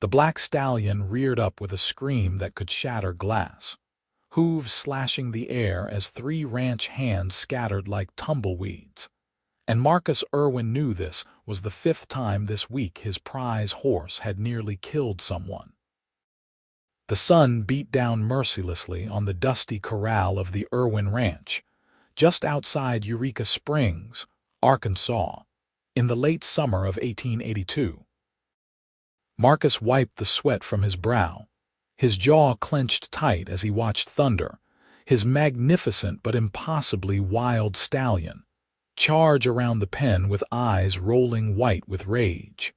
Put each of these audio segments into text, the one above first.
The black stallion reared up with a scream that could shatter glass, hooves slashing the air as three ranch hands scattered like tumbleweeds. And Marcus Irwin knew this was the fifth time this week his prize horse had nearly killed someone. The sun beat down mercilessly on the dusty corral of the Irwin Ranch, just outside Eureka Springs, Arkansas, in the late summer of 1882. Marcus wiped the sweat from his brow, his jaw clenched tight as he watched Thunder, his magnificent but impossibly wild stallion, charge around the pen with eyes rolling white with rage.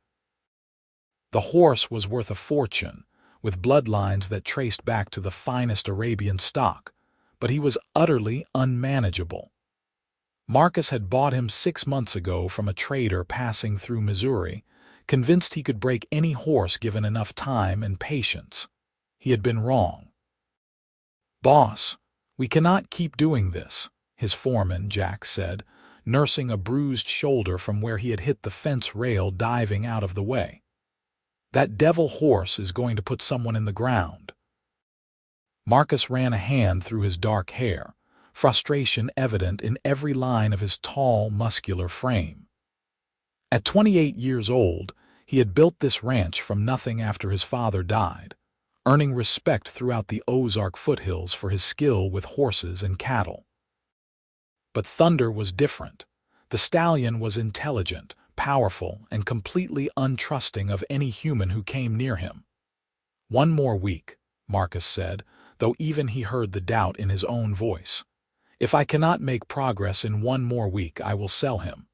The horse was worth a fortune, with bloodlines that traced back to the finest Arabian stock, but he was utterly unmanageable. Marcus had bought him 6 months ago from a trader passing through Missouri, convinced he could break any horse given enough time and patience. He had been wrong. "Boss, we cannot keep doing this," his foreman, Jack, said, nursing a bruised shoulder from where he had hit the fence rail diving out of the way. "That devil horse is going to put someone in the ground." Marcus ran a hand through his dark hair, frustration evident in every line of his tall, muscular frame. At 28 years old, he had built this ranch from nothing after his father died, earning respect throughout the Ozark foothills for his skill with horses and cattle. But Thunder was different. The stallion was intelligent, powerful, and completely untrusting of any human who came near him. "One more week," Marcus said, though even he heard the doubt in his own voice. "If I cannot make progress in 1 more week, I will sell him."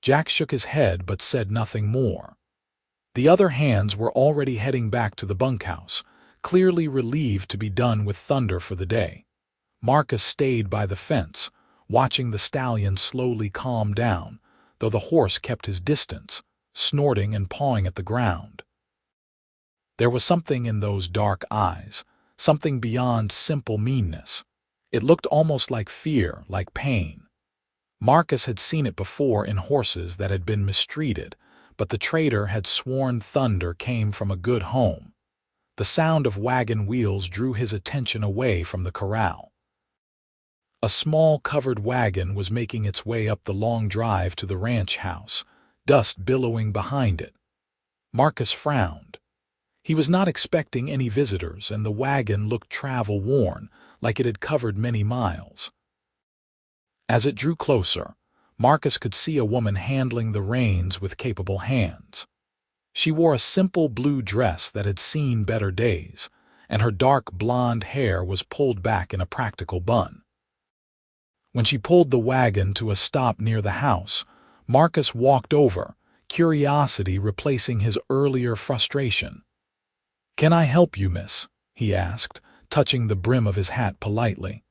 Jack shook his head but said nothing more. The other hands were already heading back to the bunkhouse, clearly relieved to be done with Thunder for the day. Marcus stayed by the fence, watching the stallion slowly calm down, though the horse kept his distance, snorting and pawing at the ground. There was something in those dark eyes, something beyond simple meanness. It looked almost like fear, like pain. Marcus had seen it before in horses that had been mistreated, but the trader had sworn Thunder came from a good home. The sound of wagon wheels drew his attention away from the corral. A small covered wagon was making its way up the long drive to the ranch house, dust billowing behind it. Marcus frowned. He was not expecting any visitors, and the wagon looked travel-worn, like it had covered many miles. As it drew closer, Marcus could see a woman handling the reins with capable hands. She wore a simple blue dress that had seen better days, and her dark blonde hair was pulled back in a practical bun. When she pulled the wagon to a stop near the house, Marcus walked over, curiosity replacing his earlier frustration. "Can I help you, miss?" he asked, touching the brim of his hat politely.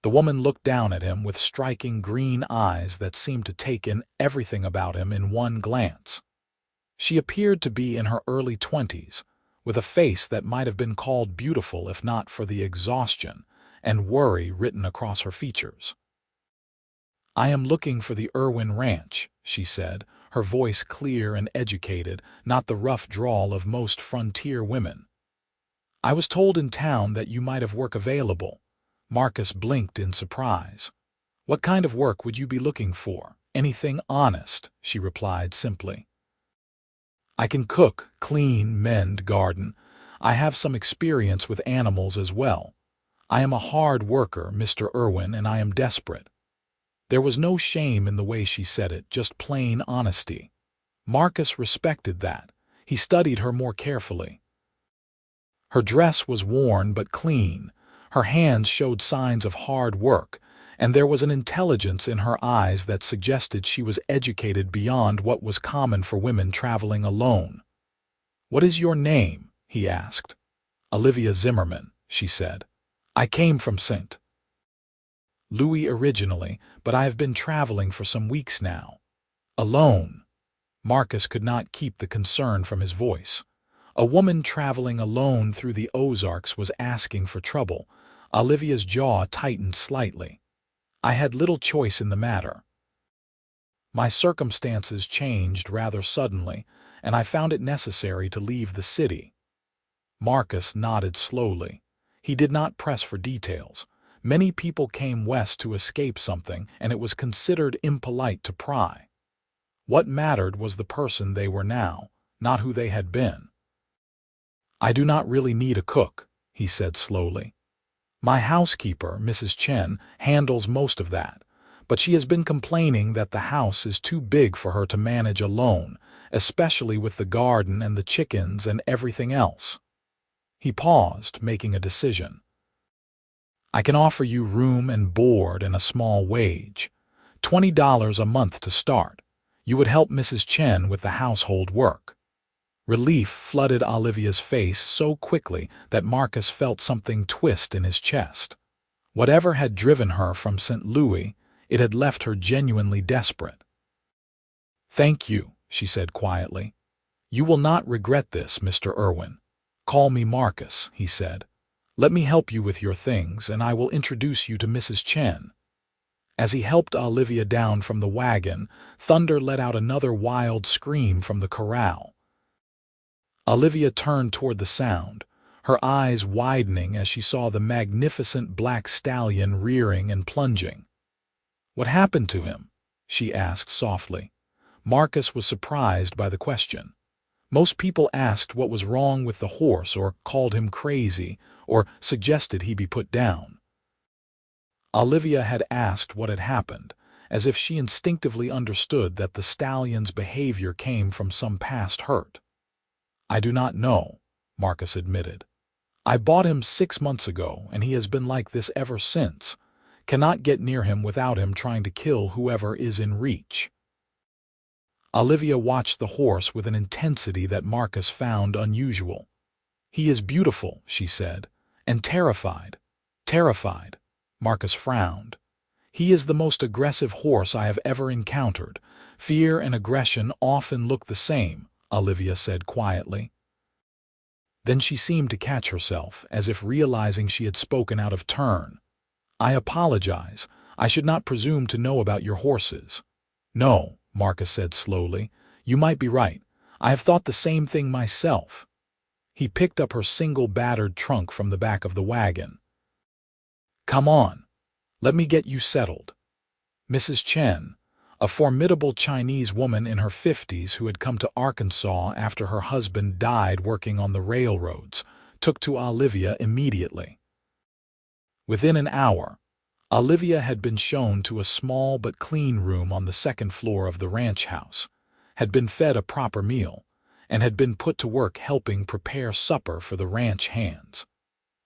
The woman looked down at him with striking green eyes that seemed to take in everything about him in one glance. She appeared to be in her early 20s, with a face that might have been called beautiful if not for the exhaustion and worry written across her features. "I am looking for the Irwin Ranch," she said, her voice clear and educated, not the rough drawl of most frontier women. "I was told in town that you might have work available." Marcus blinked in surprise. "What kind of work would you be looking for?" "Anything honest," she replied simply. "I can cook, clean, mend, garden. I have some experience with animals as well. I am a hard worker, Mr. Irwin, and I am desperate." There was no shame in the way she said it, just plain honesty. Marcus respected that. He studied her more carefully. Her dress was worn but clean. Her hands showed signs of hard work, and there was an intelligence in her eyes that suggested she was educated beyond what was common for women traveling alone. "What is your name?" he asked. "Olivia Zimmerman," she said. "I came from St. Louis originally, but I have been traveling for some weeks now." "Alone?" Marcus could not keep the concern from his voice. A woman traveling alone through the Ozarks was asking for trouble. Olivia's jaw tightened slightly. "I had little choice in the matter. My circumstances changed rather suddenly, and I found it necessary to leave the city." Marcus nodded slowly. He did not press for details. Many people came west to escape something, and it was considered impolite to pry. What mattered was the person they were now, not who they had been. "I do not really need a cook," he said slowly. "My housekeeper, Mrs. Chen, handles most of that, but she has been complaining that the house is too big for her to manage alone, especially with the garden and the chickens and everything else." He paused, making a decision. "I can offer you room and board and a small wage. $20 a month to start. You would help Mrs. Chen with the household work." Relief flooded Olivia's face so quickly that Marcus felt something twist in his chest. Whatever had driven her from St. Louis, it had left her genuinely desperate. "Thank you," she said quietly. "You will not regret this, Mr. Irwin. Call me Marcus," he said. "Let me help you with your things, and I will introduce you to Mrs. Chen." As he helped Olivia down from the wagon, Thunder let out another wild scream from the corral. Olivia turned toward the sound, her eyes widening as she saw the magnificent black stallion rearing and plunging. "What happened to him?" she asked softly. Marcus was surprised by the question. Most people asked what was wrong with the horse, or called him crazy, or suggested he be put down. Olivia had asked what had happened, as if she instinctively understood that the stallion's behavior came from some past hurt. "I do not know," Marcus admitted. "I bought him 6 months ago, and he has been like this ever since. Cannot get near him without him trying to kill whoever is in reach." Olivia watched the horse with an intensity that Marcus found unusual. "He is beautiful," she said, "and terrified." "Terrified?" Marcus frowned. "He is the most aggressive horse I have ever encountered. Fear and aggression often look the same," Olivia said quietly. Then she seemed to catch herself, as if realizing she had spoken out of turn. "I apologize. I should not presume to know about your horses." "No," Marcus said slowly. "You might be right. I have thought the same thing myself." He picked up her single battered trunk from the back of the wagon. "Come on. Let me get you settled." Mrs. Chen, a formidable Chinese woman in her 50s who had come to Arkansas after her husband died working on the railroads, took to Olivia immediately. Within an hour, Olivia had been shown to a small but clean room on the second floor of the ranch house, had been fed a proper meal, and had been put to work helping prepare supper for the ranch hands.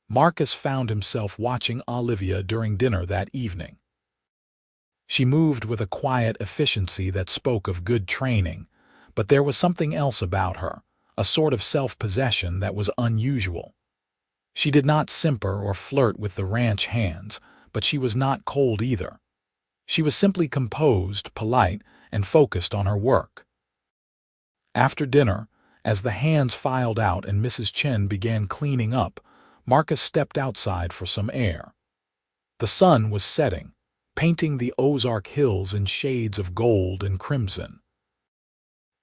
Marcus found himself watching Olivia during dinner that evening. She moved with a quiet efficiency that spoke of good training, but there was something else about her, a sort of self-possession that was unusual. She did not simper or flirt with the ranch hands, but she was not cold either. She was simply composed, polite, and focused on her work. After dinner, as the hands filed out and Mrs. Chen began cleaning up, Marcus stepped outside for some air. The sun was setting, painting the Ozark Hills in shades of gold and crimson.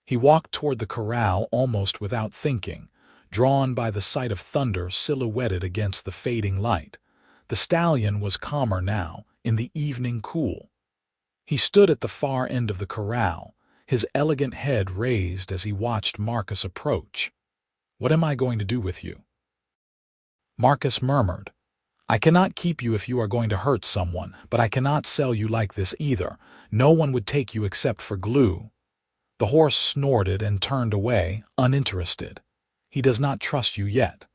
He walked toward the corral almost without thinking, drawn by the sight of Thunder silhouetted against the fading light. The stallion was calmer now, in the evening cool. He stood at the far end of the corral, his elegant head raised as he watched Marcus approach. "What am I going to do with you?" Marcus murmured. "I cannot keep you if you are going to hurt someone, but I cannot sell you like this either. No one would take you except for glue." The horse snorted and turned away, uninterested. "He does not trust you yet."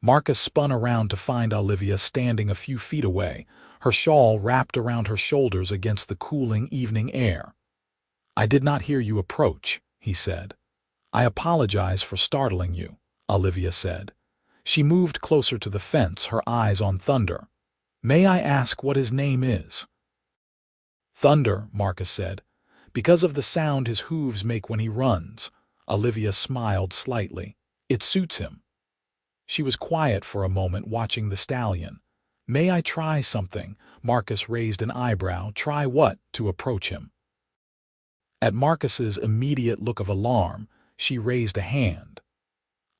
Marcus spun around to find Olivia standing a few feet away, her shawl wrapped around her shoulders against the cooling evening air. "I did not hear you approach," he said. "I apologize for startling you," Olivia said. She moved closer to the fence, her eyes on Thunder. "May I ask what his name is?" "Thunder," Marcus said, "because of the sound his hooves make when he runs." Olivia smiled slightly. "It suits him." She was quiet for a moment, watching the stallion. "May I try something?" Marcus raised an eyebrow. "Try what?" To approach him. At Marcus's immediate look of alarm, she raised a hand.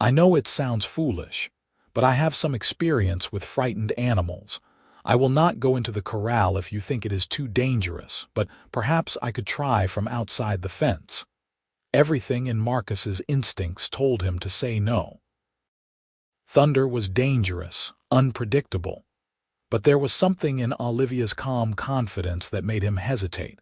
"I know it sounds foolish, but I have some experience with frightened animals. I will not go into the corral if you think it is too dangerous, but perhaps I could try from outside the fence." Everything in Marcus's instincts told him to say no. Thunder was dangerous, unpredictable, but there was something in Olivia's calm confidence that made him hesitate.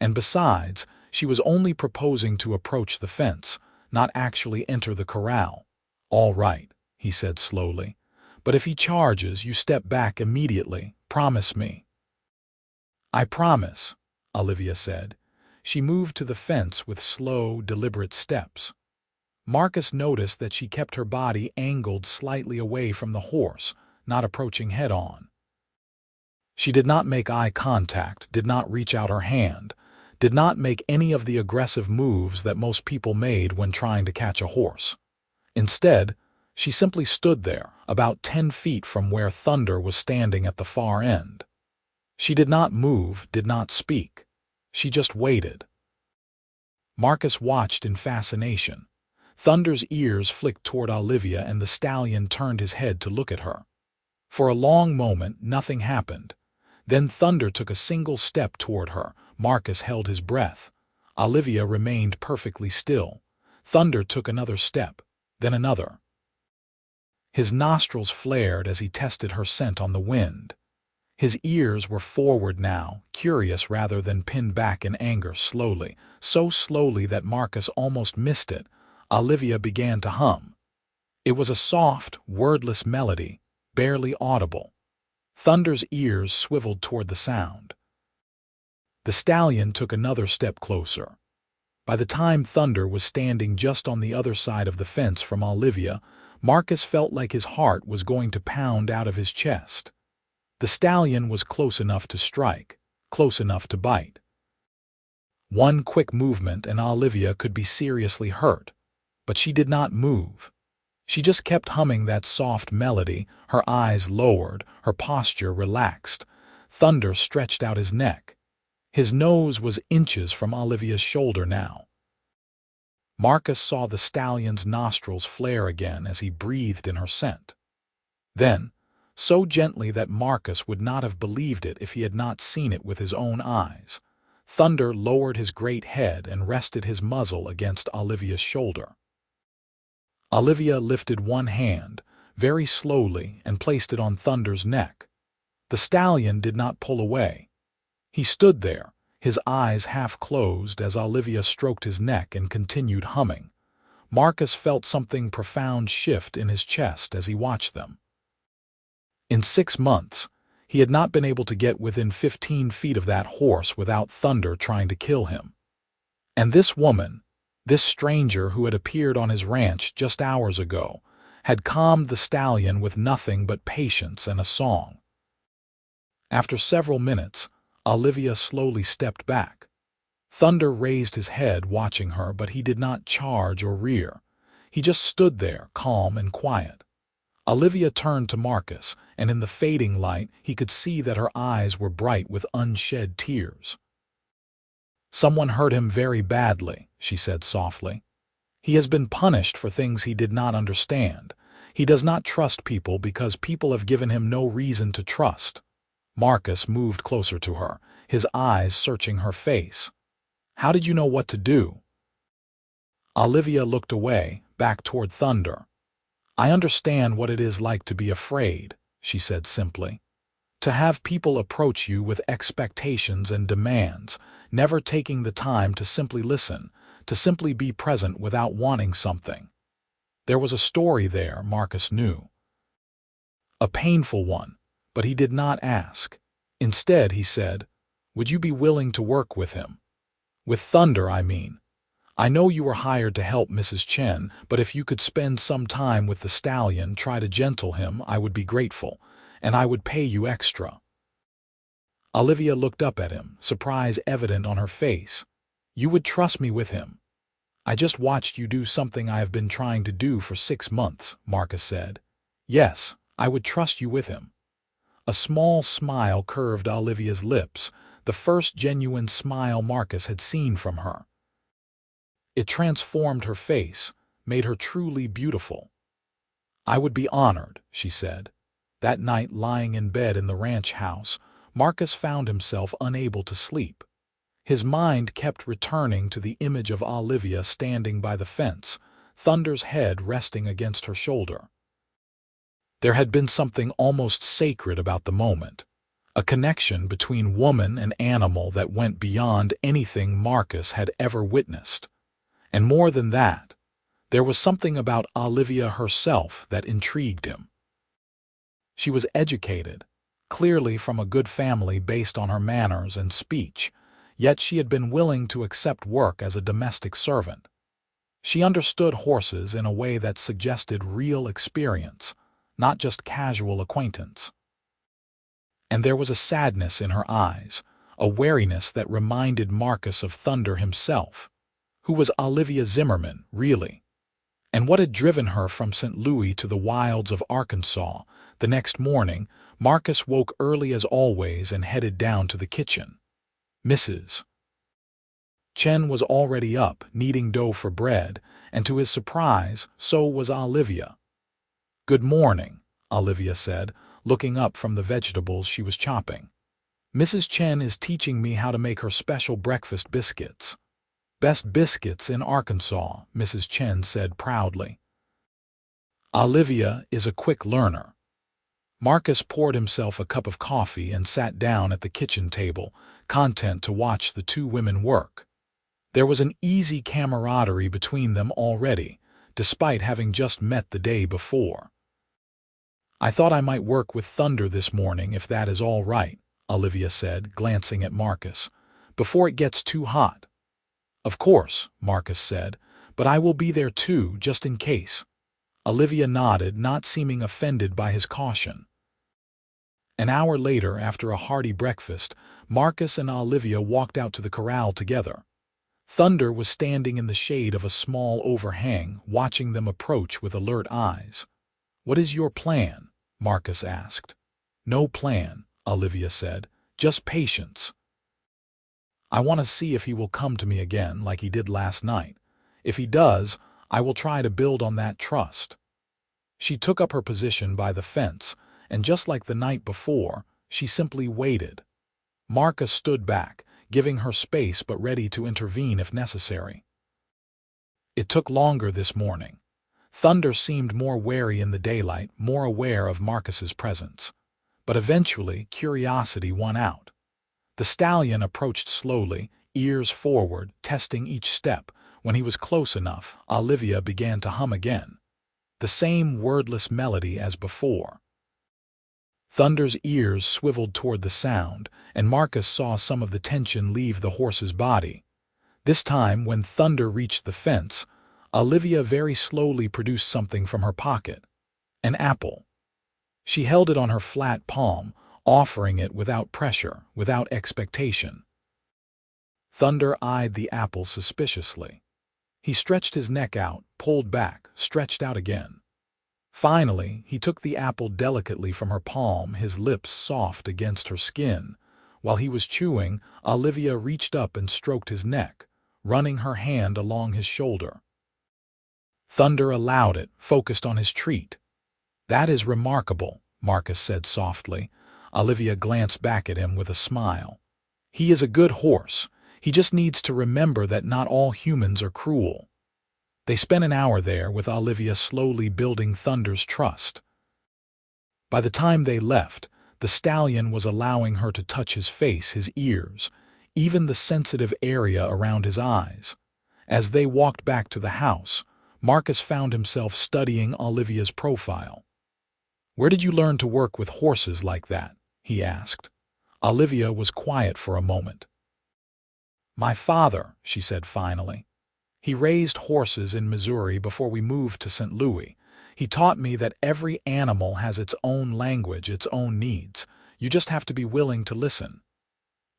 And besides, she was only proposing to approach the fence, not actually enter the corral. "All right," he said slowly, "but if he charges, you step back immediately. Promise me." "I promise," Olivia said. She moved to the fence with slow, deliberate steps. Marcus noticed that she kept her body angled slightly away from the horse, not approaching head-on. She did not make eye contact, did not reach out her hand, did not make any of the aggressive moves that most people made when trying to catch a horse. Instead, she simply stood there, about 10 feet from where Thunder was standing at the far end. She did not move, did not speak. She just waited. Marcus watched in fascination. Thunder's ears flicked toward Olivia and the stallion turned his head to look at her. For a long moment, nothing happened. Then Thunder took a single step toward her. Marcus held his breath. Olivia remained perfectly still. Thunder took another step, then another. His nostrils flared as he tested her scent on the wind. His ears were forward now, curious rather than pinned back in anger. Slowly, so slowly that Marcus almost missed it, Olivia began to hum. It was a soft, wordless melody, barely audible. Thunder's ears swiveled toward the sound. The stallion took another step closer. By the time Thunder was standing just on the other side of the fence from Olivia, Marcus felt like his heart was going to pound out of his chest. The stallion was close enough to strike, close enough to bite. One quick movement and Olivia could be seriously hurt, but she did not move. She just kept humming that soft melody, her eyes lowered, her posture relaxed. Thunder stretched out his neck. His nose was inches from Olivia's shoulder now. Marcus saw the stallion's nostrils flare again as he breathed in her scent. Then, so gently that Marcus would not have believed it if he had not seen it with his own eyes, Thunder lowered his great head and rested his muzzle against Olivia's shoulder. Olivia lifted one hand, very slowly, and placed it on Thunder's neck. The stallion did not pull away. He stood there, his eyes half closed as Olivia stroked his neck and continued humming. Marcus felt something profound shift in his chest as he watched them. In 6 months, he had not been able to get within 15 feet of that horse without Thunder trying to kill him. And this woman, this stranger who had appeared on his ranch just hours ago, had calmed the stallion with nothing but patience and a song. After several minutes, Olivia slowly stepped back. Thunder raised his head watching her, but he did not charge or rear. He just stood there, calm and quiet. Olivia turned to Marcus, and in the fading light he could see that her eyes were bright with unshed tears. "Someone hurt him very badly," she said softly. "He has been punished for things he did not understand. He does not trust people because people have given him no reason to trust." Marcus moved closer to her, his eyes searching her face. "How did you know what to do?" Olivia looked away, back toward Thunder. "I understand what it is like to be afraid," she said simply. "To have people approach you with expectations and demands, never taking the time to simply listen, to simply be present without wanting something." There was a story there, Marcus knew. A painful one, but he did not ask. Instead, he said, "Would you be willing to work with him? With Thunder, I mean. I know you were hired to help Mrs. Chen, but if you could spend some time with the stallion, try to gentle him, I would be grateful, and I would pay you extra." Olivia looked up at him, surprise evident on her face. "You would trust me with him?" "I just watched you do something I have been trying to do for 6 months, Marcus said. "Yes, I would trust you with him." A small smile curved Olivia's lips. the first genuine smile Marcus had seen from her. It transformed her face, made her truly beautiful. "I would be honored," she said. That night, lying in bed in the ranch house, Marcus found himself unable to sleep. His mind kept returning to the image of Olivia standing by the fence, Thunder's head resting against her shoulder. There had been something almost sacred about the moment, a connection between woman and animal that went beyond anything Marcus had ever witnessed. And more than that, there was something about Olivia herself that intrigued him. She was educated, clearly from a good family based on her manners and speech, yet she had been willing to accept work as a domestic servant. She understood horses in a way that suggested real experience, not just casual acquaintance. And there was a sadness in her eyes, a wariness that reminded Marcus of Thunder himself. Who was Olivia Zimmerman, really? And what had driven her from St. Louis to the wilds of Arkansas? The next morning, Marcus woke early as always and headed down to the kitchen. Mrs. Chen was already up, kneading dough for bread, and to his surprise, so was Olivia. "Good morning," Olivia said, looking up from the vegetables she was chopping. "Mrs. Chen is teaching me how to make her special breakfast biscuits." "Best biscuits in Arkansas," Mrs. Chen said proudly. Olivia is a quick learner. Marcus poured himself a cup of coffee and sat down at the kitchen table, content to watch the two women work. There was an easy camaraderie between them already, despite having just met the day before. "I thought I might work with Thunder this morning if that is all right," Olivia said, glancing at Marcus, "before it gets too hot." "Of course," Marcus said, "but I will be there too, just in case." Olivia nodded, not seeming offended by his caution. An hour later, after a hearty breakfast, Marcus and Olivia walked out to the corral together. Thunder was standing in the shade of a small overhang, watching them approach with alert eyes. "What is your plan?" Marcus asked. "No plan," Olivia said, "just patience. I want to see if he will come to me again like he did last night. If he does, I will try to build on that trust." She took up her position by the fence, and just like the night before, she simply waited. Marcus stood back, giving her space but ready to intervene if necessary. It took longer this morning. Thunder seemed more wary in the daylight, more aware of Marcus's presence. But eventually, curiosity won out. The stallion approached slowly, ears forward, testing each step. When he was close enough, Olivia began to hum again. The same wordless melody as before. Thunder's ears swiveled toward the sound, and Marcus saw some of the tension leave the horse's body. This time, when Thunder reached the fence, Olivia very slowly produced something from her pocket. An apple. She held it on her flat palm, offering it without pressure, without expectation. Thunder eyed the apple suspiciously. He stretched his neck out, pulled back, stretched out again. Finally, he took the apple delicately from her palm, his lips soft against her skin. While he was chewing, Olivia reached up and stroked his neck, running her hand along his shoulder. Thunder allowed it, focused on his treat. "That is remarkable," Marcus said softly. Olivia glanced back at him with a smile. "He is a good horse. He just needs to remember that not all humans are cruel." They spent an hour there, with Olivia slowly building Thunder's trust. By the time they left, the stallion was allowing her to touch his face, his ears, even the sensitive area around his eyes. As they walked back to the house, Marcus found himself studying Olivia's profile. "Where did you learn to work with horses like that?" he asked. Olivia was quiet for a moment. "My father," she said finally. "He raised horses in Missouri before we moved to St. Louis. He taught me that every animal has its own language, its own needs. You just have to be willing to listen."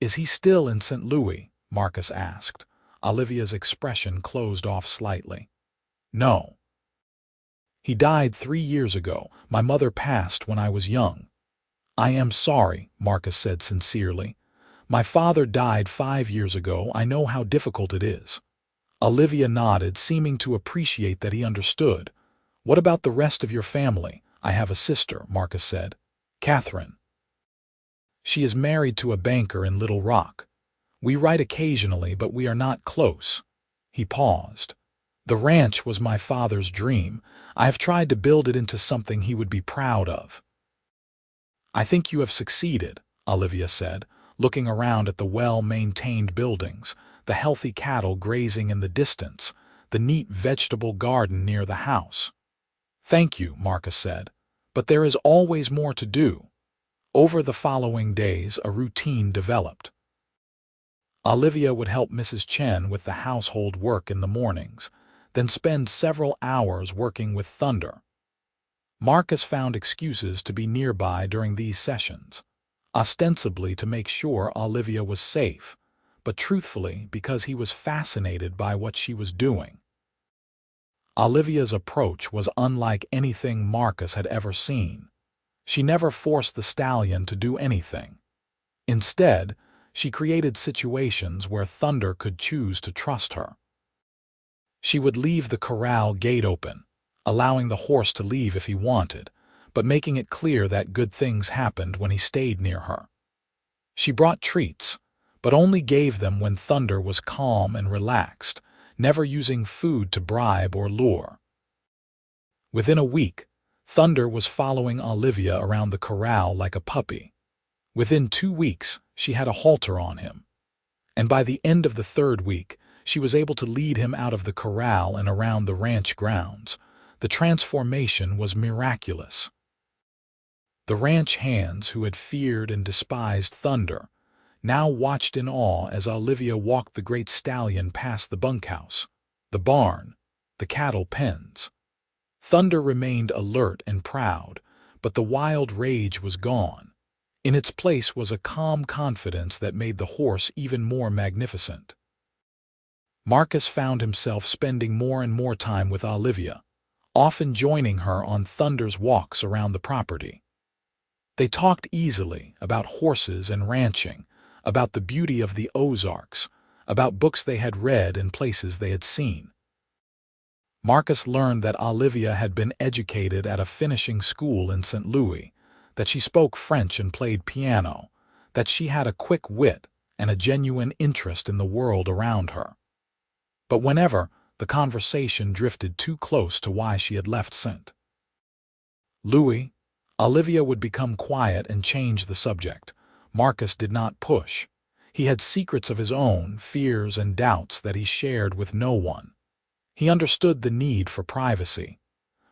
"Is he still in St. Louis?" Marcus asked. Olivia's expression closed off slightly. "No. He died 3 years ago. My mother passed when I was young." "I am sorry," Marcus said sincerely. My father died 5 years ago. I know how difficult it is. Olivia nodded, seeming to appreciate that he understood. What about the rest of your family? I have a sister, Marcus said. Catherine. She is married to a banker in Little Rock. We write occasionally, but we are not close. He paused. The ranch was my father's dream. I have tried to build it into something he would be proud of. I think you have succeeded, Olivia said, looking around at the well-maintained buildings, the healthy cattle grazing in the distance, the neat vegetable garden near the house. Thank you, Marcus said, but there is always more to do. Over the following days, a routine developed. Olivia would help Mrs. Chen with the household work in the mornings, then spend several hours working with Thunder. Marcus found excuses to be nearby during these sessions, ostensibly to make sure Olivia was safe, but truthfully because he was fascinated by what she was doing. Olivia's approach was unlike anything Marcus had ever seen. She never forced the stallion to do anything. Instead, she created situations where Thunder could choose to trust her. She would leave the corral gate open, allowing the horse to leave if he wanted, but making it clear that good things happened when he stayed near her. She brought treats, but only gave them when Thunder was calm and relaxed, never using food to bribe or lure. Within a week, Thunder was following Olivia around the corral like a puppy. Within 2 weeks, she had a halter on him. And by the end of the 3rd week, she was able to lead him out of the corral and around the ranch grounds. The transformation was miraculous. The ranch hands, who had feared and despised Thunder, now watched in awe as Olivia walked the great stallion past the bunkhouse, the barn, the cattle pens. Thunder remained alert and proud, but the wild rage was gone. In its place was a calm confidence that made the horse even more magnificent. Marcus found himself spending more and more time with Olivia, often joining her on Thunder's walks around the property. They talked easily about horses and ranching, about the beauty of the Ozarks, about books they had read and places they had seen. Marcus learned that Olivia had been educated at a finishing school in St. Louis, that she spoke French and played piano, that she had a quick wit and a genuine interest in the world around her. But whenever the conversation drifted too close to why she had left St. Louis, Olivia would become quiet and change the subject. Marcus did not push. He had secrets of his own, fears and doubts that he shared with no one. He understood the need for privacy.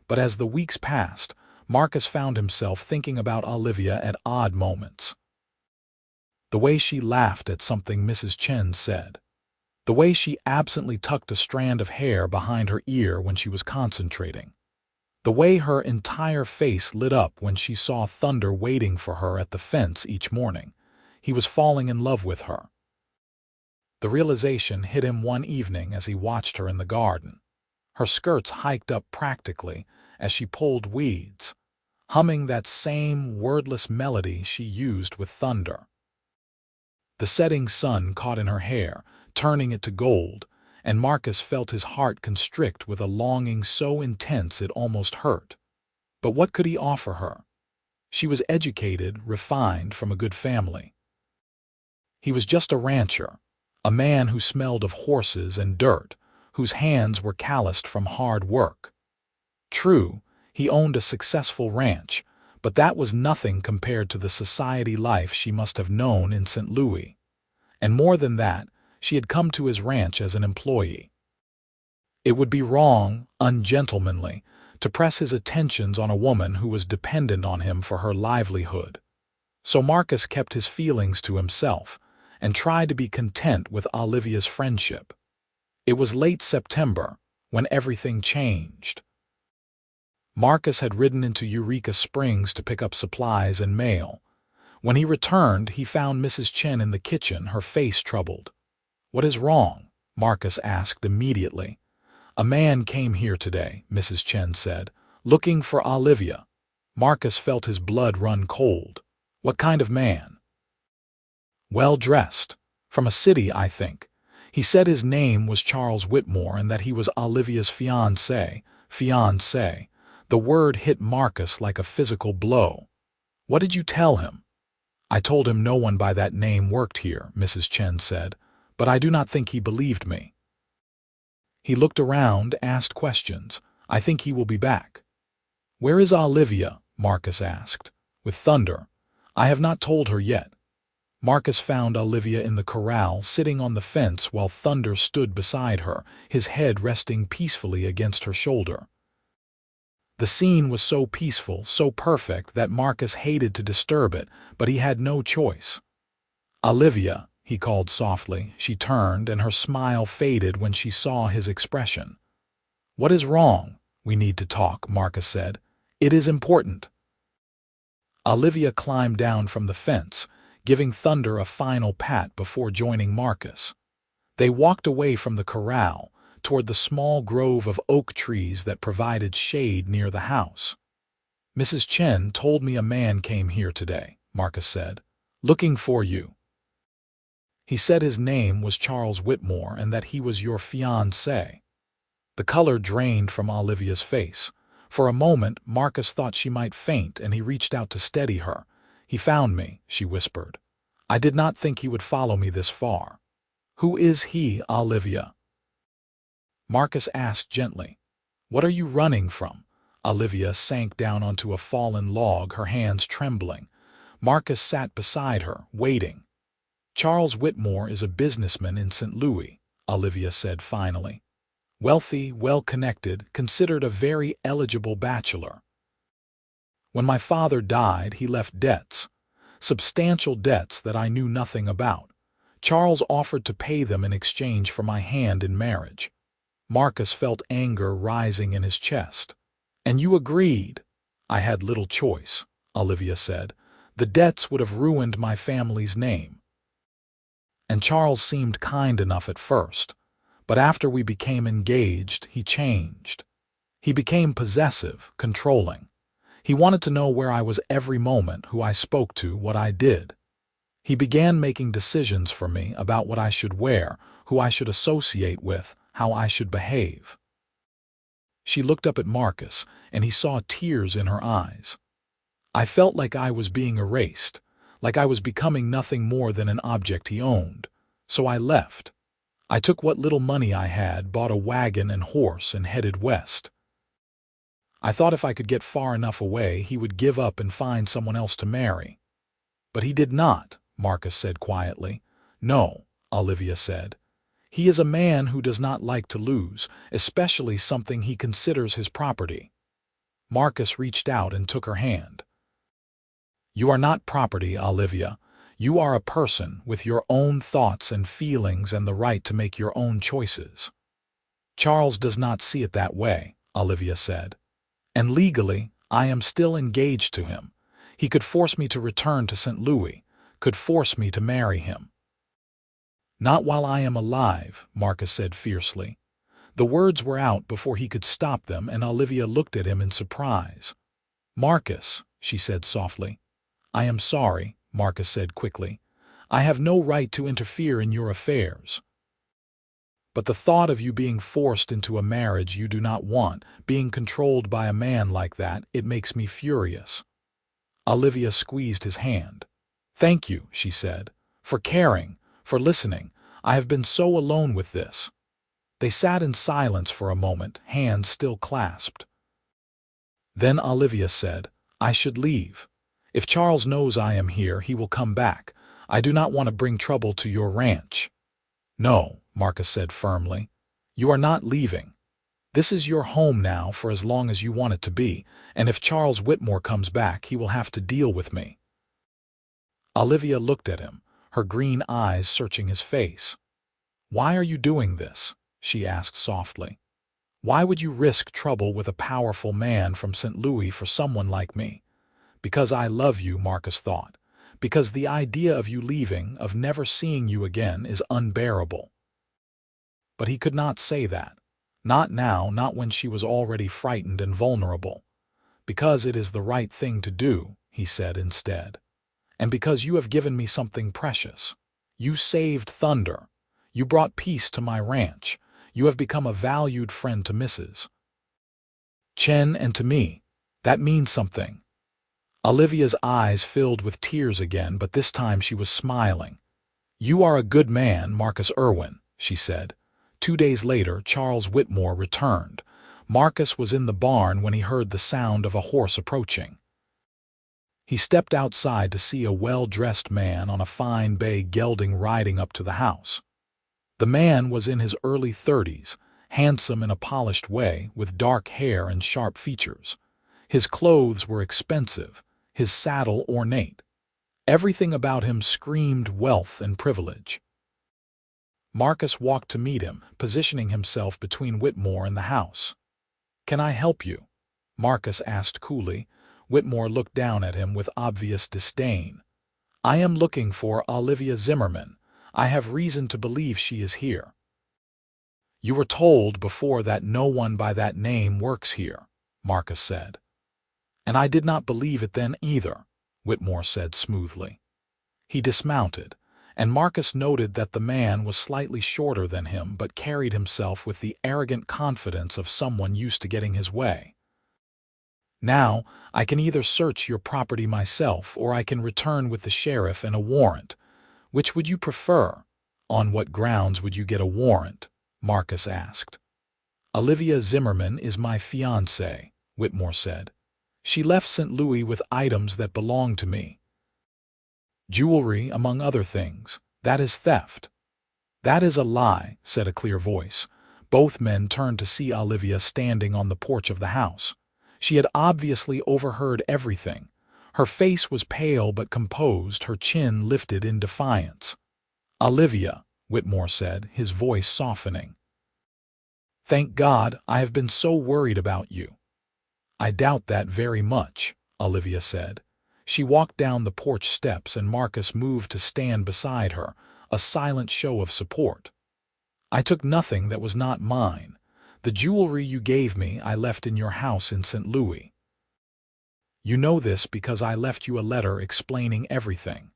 But as the weeks passed, Marcus found himself thinking about Olivia at odd moments. The way she laughed at something Mrs. Chen said. The way she absently tucked a strand of hair behind her ear when she was concentrating. The way her entire face lit up when she saw Thunder waiting for her at the fence each morning. He was falling in love with her. The realization hit him one evening as he watched her in the garden. Her skirts hiked up practically as she pulled weeds, humming that same wordless melody she used with Thunder. The setting sun caught in her hair, turning it to gold, and Marcus felt his heart constrict with a longing so intense it almost hurt. But what could he offer her? She was educated, refined, from a good family. He was just a rancher, a man who smelled of horses and dirt, whose hands were calloused from hard work. True, he owned a successful ranch, but that was nothing compared to the society life she must have known in St. Louis. And more than that, she had come to his ranch as an employee. It would be wrong, ungentlemanly, to press his attentions on a woman who was dependent on him for her livelihood. So Marcus kept his feelings to himself and tried to be content with Olivia's friendship. It was late September when everything changed. Marcus had ridden into Eureka Springs to pick up supplies and mail. When he returned, he found Mrs. Chen in the kitchen, her face troubled. "What is wrong?" Marcus asked immediately. "A man came here today," Mrs. Chen said, "looking for Olivia." Marcus felt his blood run cold. What kind of man? well-dressed. From a city, I think. He said his name was Charles Whitmore and that he was Olivia's fiancé. Fiancé. The word hit Marcus like a physical blow. What did you tell him? I told him no one by that name worked here, Mrs. Chen said, but I do not think he believed me. He looked around, asked questions. I think he will be back. Where is Olivia? Marcus asked, with thunder. I have not told her yet. Marcus found Olivia in the corral, sitting on the fence while Thunder stood beside her, his head resting peacefully against her shoulder. The scene was so peaceful, so perfect, that Marcus hated to disturb it, but he had no choice. Olivia, he called softly. She turned, and her smile faded when she saw his expression. What is wrong? We need to talk, Marcus said. It is important. Olivia climbed down from the fence, giving Thunder a final pat before joining Marcus. They walked away from the corral, toward the small grove of oak trees that provided shade near the house. Mrs. Chen told me a man came here today, Marcus said, looking for you. He said his name was Charles Whitmore and that he was your fiancé. The color drained from Olivia's face. For a moment, Marcus thought she might faint, and he reached out to steady her. He found me, she whispered. I did not think he would follow me this far. Who is he, Olivia? Marcus asked gently. What are you running from? Olivia sank down onto a fallen log, her hands trembling. Marcus sat beside her, waiting. Charles Whitmore is a businessman in St. Louis, Olivia said finally. Wealthy, well-connected, considered a very eligible bachelor. When my father died, he left debts. Substantial debts that I knew nothing about. Charles offered to pay them in exchange for my hand in marriage. Marcus felt anger rising in his chest. And you agreed? I had little choice, Olivia said. The debts would have ruined my family's name. And Charles seemed kind enough at first, but after we became engaged, he changed. He became possessive, controlling. He wanted to know where I was every moment, who I spoke to, what I did. He began making decisions for me about what I should wear, who I should associate with, how I should behave. She looked up at Marcus, and he saw tears in her eyes. I felt like I was being erased, like I was becoming nothing more than an object he owned. So I left. I took what little money I had, bought a wagon and horse, and headed west. I thought if I could get far enough away, he would give up and find someone else to marry. But he did not, Marcus said quietly. No, Olivia said. He is a man who does not like to lose, especially something he considers his property. Marcus reached out and took her hand. You are not property, Olivia. You are a person with your own thoughts and feelings and the right to make your own choices. Charles does not see it that way, Olivia said. And legally, I am still engaged to him. He could force me to return to St. Louis, could force me to marry him. Not while I am alive, Marcus said fiercely. The words were out before he could stop them, and Olivia looked at him in surprise. Marcus, she said softly. I am sorry, Marcus said quickly. I have no right to interfere in your affairs. But the thought of you being forced into a marriage you do not want, being controlled by a man like that, it makes me furious. Olivia squeezed his hand. Thank you, she said, for caring, for listening. I have been so alone with this. They sat in silence for a moment, hands still clasped. Then Olivia said, I should leave. If Charles knows I am here, he will come back. I do not want to bring trouble to your ranch. No, Marcus said firmly. You are not leaving. This is your home now for as long as you want it to be, and if Charles Whitmore comes back, he will have to deal with me. Olivia looked at him, her green eyes searching his face. Why are you doing this? She asked softly. Why would you risk trouble with a powerful man from St. Louis for someone like me? Because I love you, Marcus thought. Because the idea of you leaving, of never seeing you again, is unbearable. But he could not say that. Not now, not when she was already frightened and vulnerable. Because it is the right thing to do, he said instead. And because you have given me something precious. You saved Thunder. You brought peace to my ranch. You have become a valued friend to Mrs. Chen and to me. That means something." Olivia's eyes filled with tears again, but this time she was smiling. "You are a good man, Marcus Irwin," she said. 2 days later, Charles Whitmore returned. Marcus was in the barn when he heard the sound of a horse approaching. He stepped outside to see a well-dressed man on a fine bay gelding riding up to the house. The man was in his early 30s, handsome in a polished way, with dark hair and sharp features. His clothes were expensive, his saddle ornate. Everything about him screamed wealth and privilege. Marcus walked to meet him, positioning himself between Whitmore and the house. "Can I help you?" Marcus asked coolly. Whitmore looked down at him with obvious disdain. "I am looking for Olivia Zimmerman. I have reason to believe she is here." "You were told before that no one by that name works here," Marcus said. "And I did not believe it then either," Whitmore said smoothly. He dismounted, and Marcus noted that the man was slightly shorter than him but carried himself with the arrogant confidence of someone used to getting his way. "Now, I can either search your property myself or I can return with the sheriff and a warrant. Which would you prefer?" "On what grounds would you get a warrant?" Marcus asked. "Olivia Zimmerman is my fiancée," Whitmore said. "She left St. Louis with items that belong to me. Jewelry, among other things. That is theft." "That is a lie," said a clear voice. Both men turned to see Olivia standing on the porch of the house. She had obviously overheard everything. Her face was pale but composed, her chin lifted in defiance. "Olivia," Whitmore said, his voice softening. "Thank God, I have been so worried about you." "I doubt that very much," Olivia said. She walked down the porch steps and Marcus moved to stand beside her, a silent show of support. "I took nothing that was not mine. The jewelry you gave me I left in your house in St. Louis. You know this because I left you a letter explaining everything."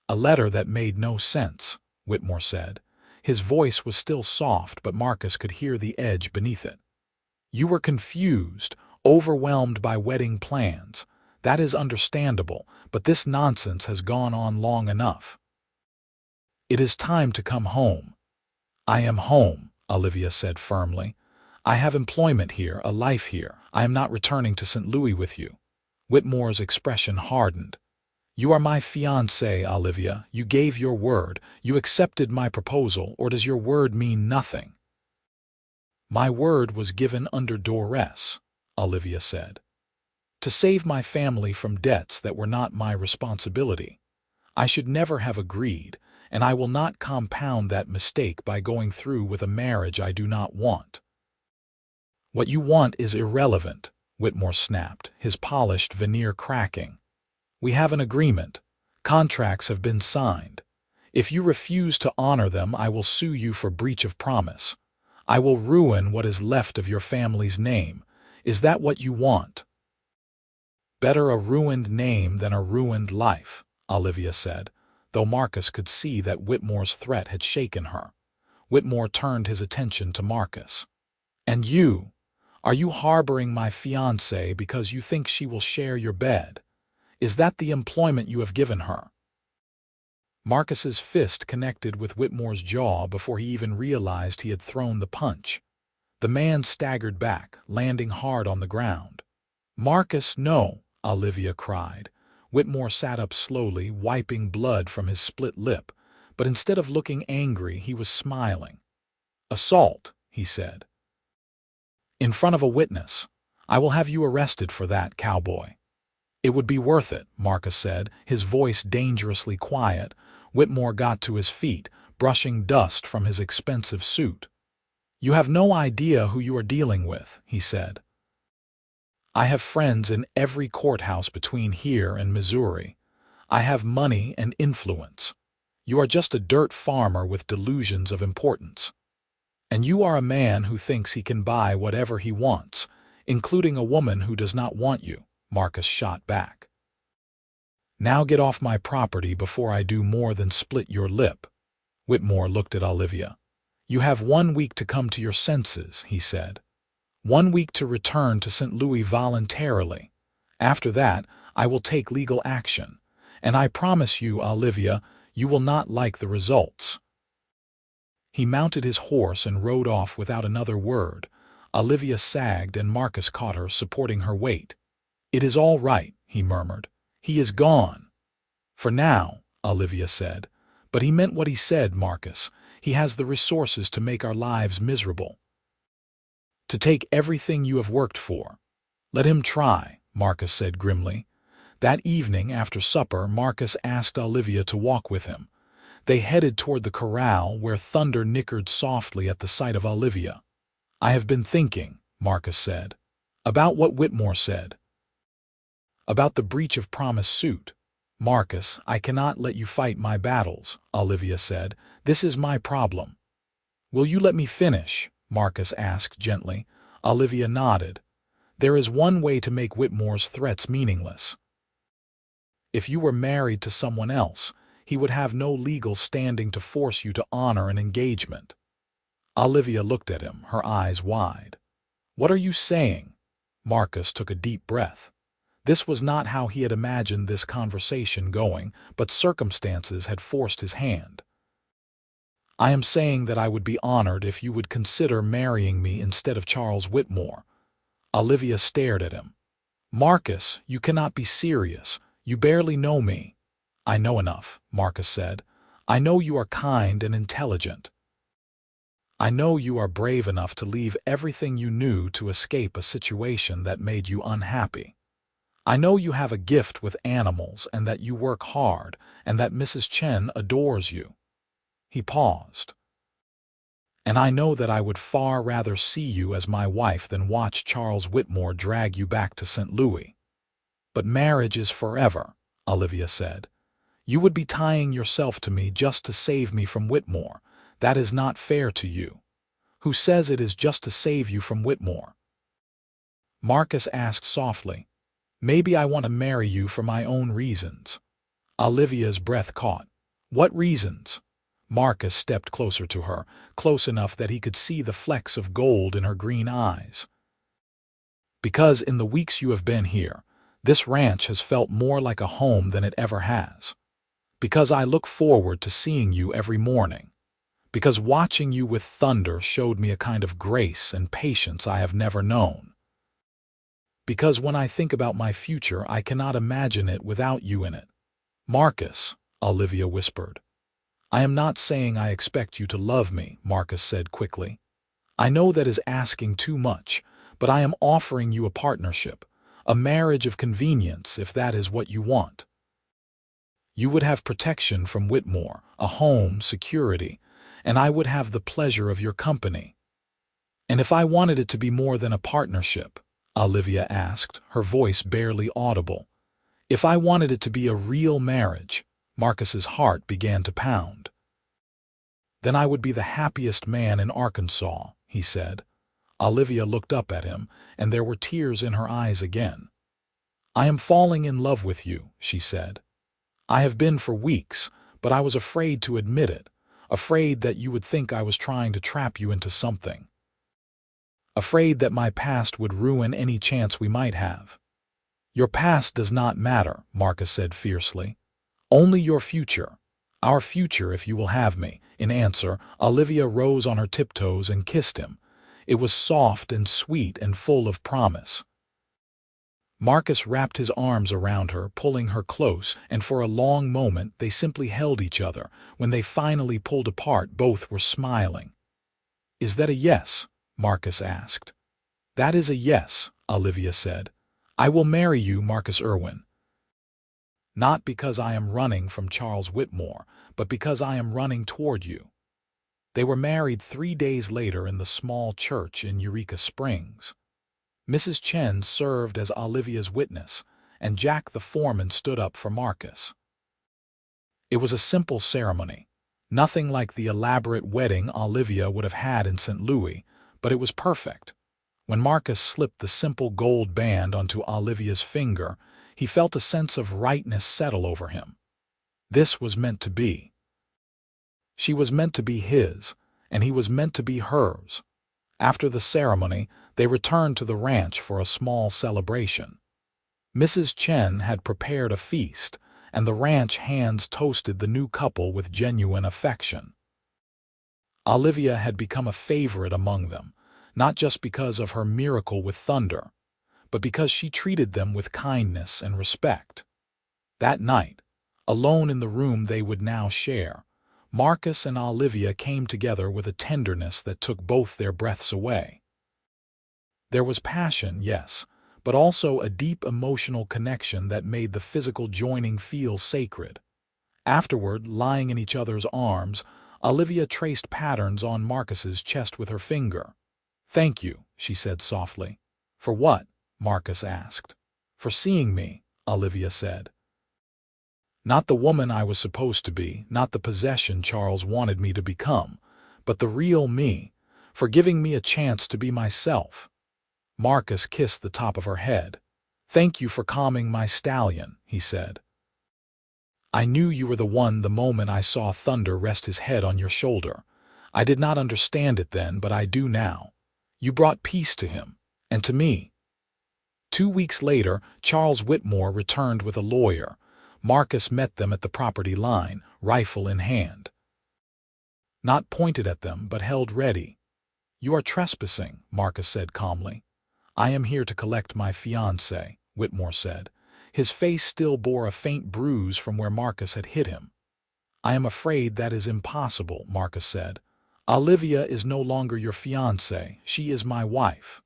"A letter that made no sense," Whitmore said. His voice was still soft, but Marcus could hear the edge beneath it. "You were confused, overwhelmed by wedding plans. That is understandable, but this nonsense has gone on long enough. It is time to come home." "I am home," Olivia said firmly. "I have employment here, a life here. I am not returning to St. Louis with you." Whitmore's expression hardened. "You are my fiancée, Olivia. You gave your word. You accepted my proposal, or does your word mean nothing?" "My word was given under duress," Olivia said. "To save my family from debts that were not my responsibility. I should never have agreed, and I will not compound that mistake by going through with a marriage I do not want." "What you want is irrelevant," Whitmore snapped, his polished veneer cracking. "We have an agreement. Contracts have been signed. If you refuse to honor them, I will sue you for breach of promise. I will ruin what is left of your family's name. Is that what you want?" "Better a ruined name than a ruined life," Olivia said, though Marcus could see that Whitmore's threat had shaken her. Whitmore turned his attention to Marcus. "And you? Are you harboring my fiancée because you think she will share your bed? Is that the employment you have given her?" Marcus's fist connected with Whitmore's jaw before he even realized he had thrown the punch. The man staggered back, landing hard on the ground. "Marcus, no!" Olivia cried. Whitmore sat up slowly, wiping blood from his split lip, but instead of looking angry, he was smiling. "Assault," he said. "In front of a witness. I will have you arrested for that, Cowboy." "It would be worth it," Marcus said, his voice dangerously quiet. Whitmore got to his feet, brushing dust from his expensive suit. "You have no idea who you are dealing with," he said. "I have friends in every courthouse between here and Missouri. I have money and influence. You are just a dirt farmer with delusions of importance. And you are a man who thinks he can buy whatever he wants, including a woman who does not want you," Marcus shot back. Now get off my property before I do more than split your lip." Whitmore looked at Olivia. "You have 1 week to come to your senses," he said. 1 week to return to St. Louis voluntarily. After that, I will take legal action. And I promise you, Olivia, you will not like the results." He mounted his horse and rode off without another word. Olivia sagged and Marcus caught her, supporting her weight. "It is all right," he murmured. "He is gone." "For now," Olivia said. "But he meant what he said, Marcus. He has the resources to make our lives miserable. To take everything you have worked for." "Let him try," Marcus said grimly. That evening, after supper, Marcus asked Olivia to walk with him. They headed toward the corral, where thunder nickered softly at the sight of Olivia. "I have been thinking," Marcus said. "About what Whitmore said. About the breach of promise suit." "Marcus, I cannot let you fight my battles," Olivia said. "This is my problem." "Will you let me finish?" Marcus asked gently. Olivia nodded. "There is one way to make Whitmore's threats meaningless. If you were married to someone else, he would have no legal standing to force you to honor an engagement." Olivia looked at him, her eyes wide. "What are you saying?" Marcus took a deep breath. This was not how he had imagined this conversation going, but circumstances had forced his hand. "I am saying that I would be honored if you would consider marrying me instead of Charles Whitmore." Olivia stared at him. "Marcus, you cannot be serious. You barely know me." "I know enough," Marcus said. "I know you are kind and intelligent. I know you are brave enough to leave everything you knew to escape a situation that made you unhappy. I know you have a gift with animals and that you work hard and that Mrs. Chen adores you." He paused. "And I know that I would far rather see you as my wife than watch Charles Whitmore drag you back to St. Louis." "But marriage is forever," Olivia said. "You would be tying yourself to me just to save me from Whitmore. That is not fair to you." "Who says it is just to save you from Whitmore?" Marcus asked softly. "Maybe I want to marry you for my own reasons." Olivia's breath caught. "What reasons?" Marcus stepped closer to her, close enough that he could see the flecks of gold in her green eyes. "Because in the weeks you have been here, this ranch has felt more like a home than it ever has. Because I look forward to seeing you every morning. Because watching you with Thunder showed me a kind of grace and patience I have never known. Because when I think about my future, I cannot imagine it without you in it." "Marcus," Olivia whispered. "I am not saying I expect you to love me," Marcus said quickly. "I know that is asking too much, but I am offering you a partnership, a marriage of convenience if that is what you want. You would have protection from Whitmore, a home, security, and I would have the pleasure of your company." "And if I wanted it to be more than a partnership?" Olivia asked, her voice barely audible. "If I wanted it to be a real marriage," Marcus's heart began to pound. "Then I would be the happiest man in Arkansas," he said. Olivia looked up at him, and there were tears in her eyes again. "I am falling in love with you," she said. "I have been for weeks, but I was afraid to admit it, afraid that you would think I was trying to trap you into something. Afraid that my past would ruin any chance we might have." "Your past does not matter," Marcus said fiercely. "Only your future. Our future, if you will have me." In answer, Olivia rose on her tiptoes and kissed him. It was soft and sweet and full of promise. Marcus wrapped his arms around her, pulling her close, and for a long moment they simply held each other. When they finally pulled apart, both were smiling. "Is that a yes?" Marcus asked. "That is a yes," Olivia said. "I will marry you, Marcus Irwin. Not because I am running from Charles Whitmore, but because I am running toward you." They were married 3 days later in the small church in Eureka Springs. Mrs. Chen served as Olivia's witness, and Jack the foreman stood up for Marcus. It was a simple ceremony, nothing like the elaborate wedding Olivia would have had in St. Louis, but it was perfect. When Marcus slipped the simple gold band onto Olivia's finger, He felt a sense of rightness settle over him. This was meant to be. She was meant to be his, and he was meant to be hers. After the ceremony, they returned to the ranch for a small celebration. Mrs. Chen had prepared a feast, and the ranch hands toasted the new couple with genuine affection. Olivia had become a favorite among them, not just because of her miracle with thunder, but because she treated them with kindness and respect. That night, alone in the room they would now share, Marcus and Olivia came together with a tenderness that took both their breaths away. There was passion, yes, but also a deep emotional connection that made the physical joining feel sacred. Afterward, lying in each other's arms, Olivia traced patterns on Marcus's chest with her finger. "Thank you," she said softly. "For what?" Marcus asked. "For seeing me," Olivia said. "Not the woman I was supposed to be, not the possession Charles wanted me to become, but the real me, for giving me a chance to be myself." Marcus kissed the top of her head. "Thank you for calming my stallion," he said. "I knew you were the one the moment I saw Thunder rest his head on your shoulder. I did not understand it then, but I do now. You brought peace to him, and to me." 2 weeks later, Charles Whitmore returned with a lawyer. Marcus met them at the property line, rifle in hand. Not pointed at them, but held ready. "You are trespassing," Marcus said calmly. "I am here to collect my fiancée," Whitmore said. His face still bore a faint bruise from where Marcus had hit him. "I am afraid that is impossible," Marcus said. "Olivia is no longer your fiancée. She is my wife."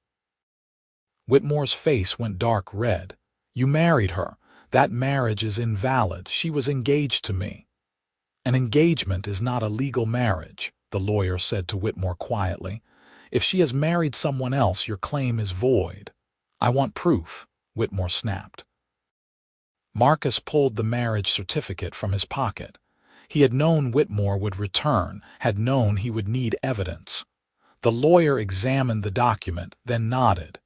Whitmore's face went dark red. "You married her. That marriage is invalid. She was engaged to me." "An engagement is not a legal marriage," the lawyer said to Whitmore quietly. "If she has married someone else, your claim is void." "I want proof," Whitmore snapped. Marcus pulled the marriage certificate from his pocket. He had known Whitmore would return, had known he would need evidence. The lawyer examined the document, then nodded.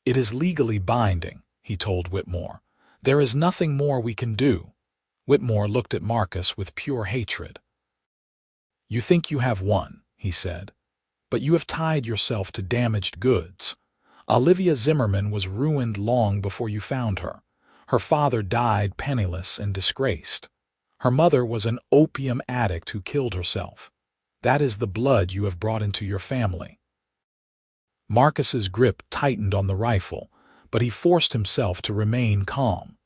"It is legally binding," he told Whitmore. "There is nothing more we can do." Whitmore looked at Marcus with pure hatred. "You think you have won," he said, "but you have tied yourself to damaged goods. Olivia Zimmerman was ruined long before you found her. Her father died penniless and disgraced. Her mother was an opium addict who killed herself. That is the blood you have brought into your family." Marcus's grip tightened on the rifle, but he forced himself to remain calm.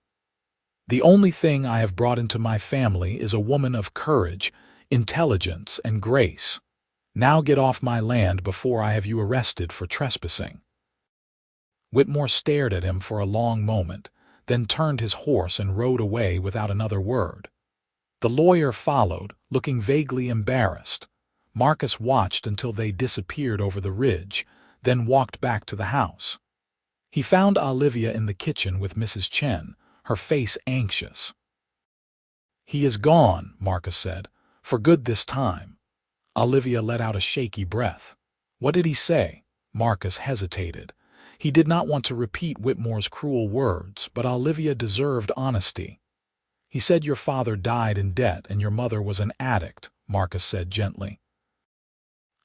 "The only thing I have brought into my family is a woman of courage, intelligence, and grace. Now get off my land before I have you arrested for trespassing." Whitmore stared at him for a long moment, then turned his horse and rode away without another word. The lawyer followed, looking vaguely embarrassed. Marcus watched until they disappeared over the ridge, then walked back to the house. He found Olivia in the kitchen with Mrs. Chen, her face anxious. "He is gone," Marcus said, "for good this time." Olivia let out a shaky breath. "What did he say?" Marcus hesitated. He did not want to repeat Whitmore's cruel words, but Olivia deserved honesty. "He said your father died in debt and your mother was an addict," Marcus said gently.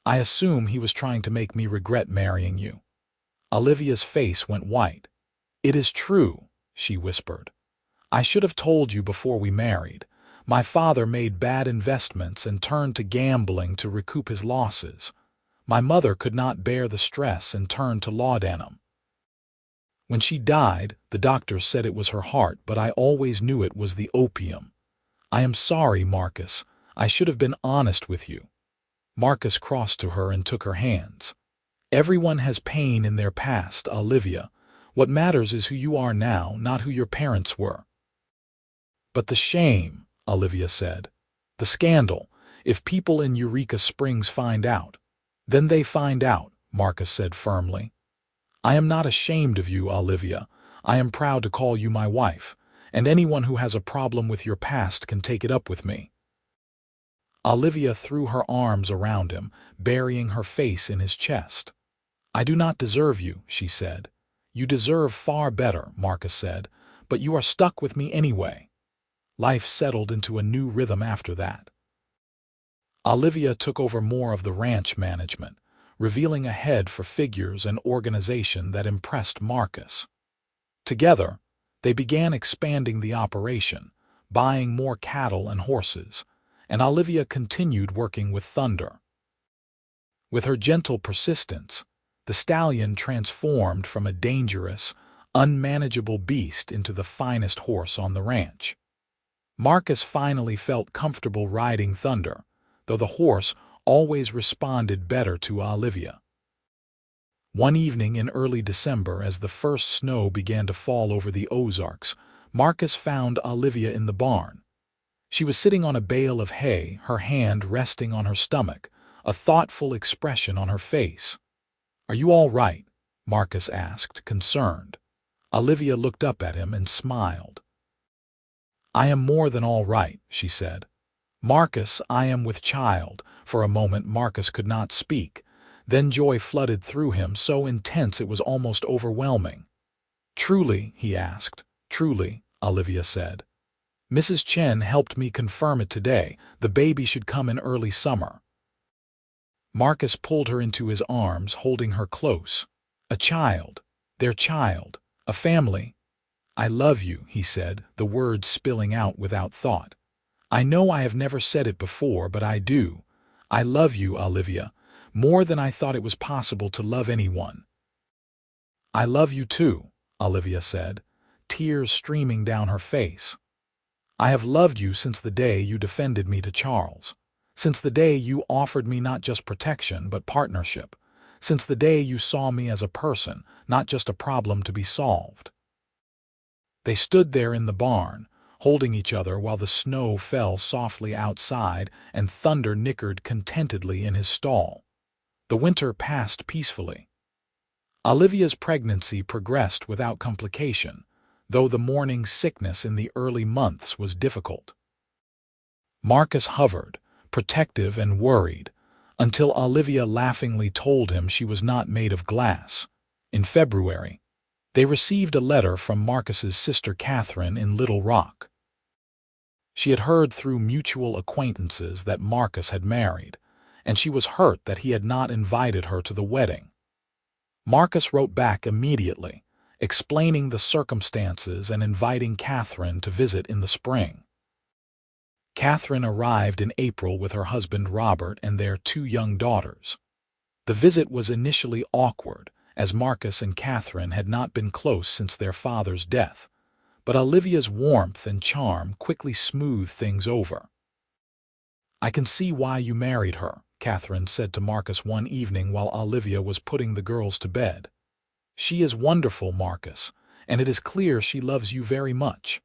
"I assume he was trying to make me regret marrying you." Olivia's face went white. "It is true," she whispered. "I should have told you before we married. My father made bad investments and turned to gambling to recoup his losses. My mother could not bear the stress and turned to laudanum. When she died, the doctors said it was her heart, but I always knew it was the opium. I am sorry, Marcus. I should have been honest with you." Marcus crossed to her and took her hands. "Everyone has pain in their past, Olivia. What matters is who you are now, not who your parents were." "But the shame," Olivia said. "The scandal. If people in Eureka Springs find out." "Then they find out," Marcus said firmly. "I am not ashamed of you, Olivia. I am proud to call you my wife, and anyone who has a problem with your past can take it up with me." Olivia threw her arms around him, burying her face in his chest. "I do not deserve you," she said. "You deserve far better," Marcus said, but you are stuck with me anyway." Life settled into a new rhythm after that. Olivia took over more of the ranch management, revealing a head for figures and organization that impressed Marcus. Together, they began expanding the operation, buying more cattle and horses, and Olivia continued working with Thunder. With her gentle persistence, the stallion transformed from a dangerous, unmanageable beast into the finest horse on the ranch. Marcus finally felt comfortable riding Thunder, though the horse always responded better to Olivia. One evening in early December, as the first snow began to fall over the Ozarks, Marcus found Olivia in the barn. She was sitting on a bale of hay, her hand resting on her stomach, a thoughtful expression on her face. "Are you all right?" Marcus asked, concerned. Olivia looked up at him and smiled. "I am more than all right," she said. "Marcus, I am with child." For a moment Marcus could not speak. Then joy flooded through him, so intense it was almost overwhelming. "Truly?" he asked. "Truly," Olivia said. "Mrs. Chen helped me confirm it today. The baby should come in early summer." Marcus pulled her into his arms, holding her close. "A child. Their child. A family." "I love you," he said, the words spilling out without thought. "I know I have never said it before, but I do. I love you, Olivia, more than I thought it was possible to love anyone." "I love you too," Olivia said, tears streaming down her face. "I have loved you since the day you defended me to Charles. Since the day you offered me not just protection, but partnership. Since the day you saw me as a person, not just a problem to be solved." They stood there in the barn, holding each other while the snow fell softly outside and Thunder nickered contentedly in his stall. The winter passed peacefully. Olivia's pregnancy progressed without complication, though the morning sickness in the early months was difficult. Marcus hovered, protective and worried, until Olivia laughingly told him she was not made of glass. In February, they received a letter from Marcus's sister Catherine in Little Rock. She had heard through mutual acquaintances that Marcus had married, and she was hurt that he had not invited her to the wedding. Marcus wrote back immediately, explaining the circumstances and inviting Catherine to visit in the spring. Catherine arrived in April with her husband Robert and their 2 young daughters. The visit was initially awkward, as Marcus and Catherine had not been close since their father's death, but Olivia's warmth and charm quickly smoothed things over. "I can see why you married her," Catherine said to Marcus one evening while Olivia was putting the girls to bed. "She is wonderful, Marcus, and it is clear she loves you very much."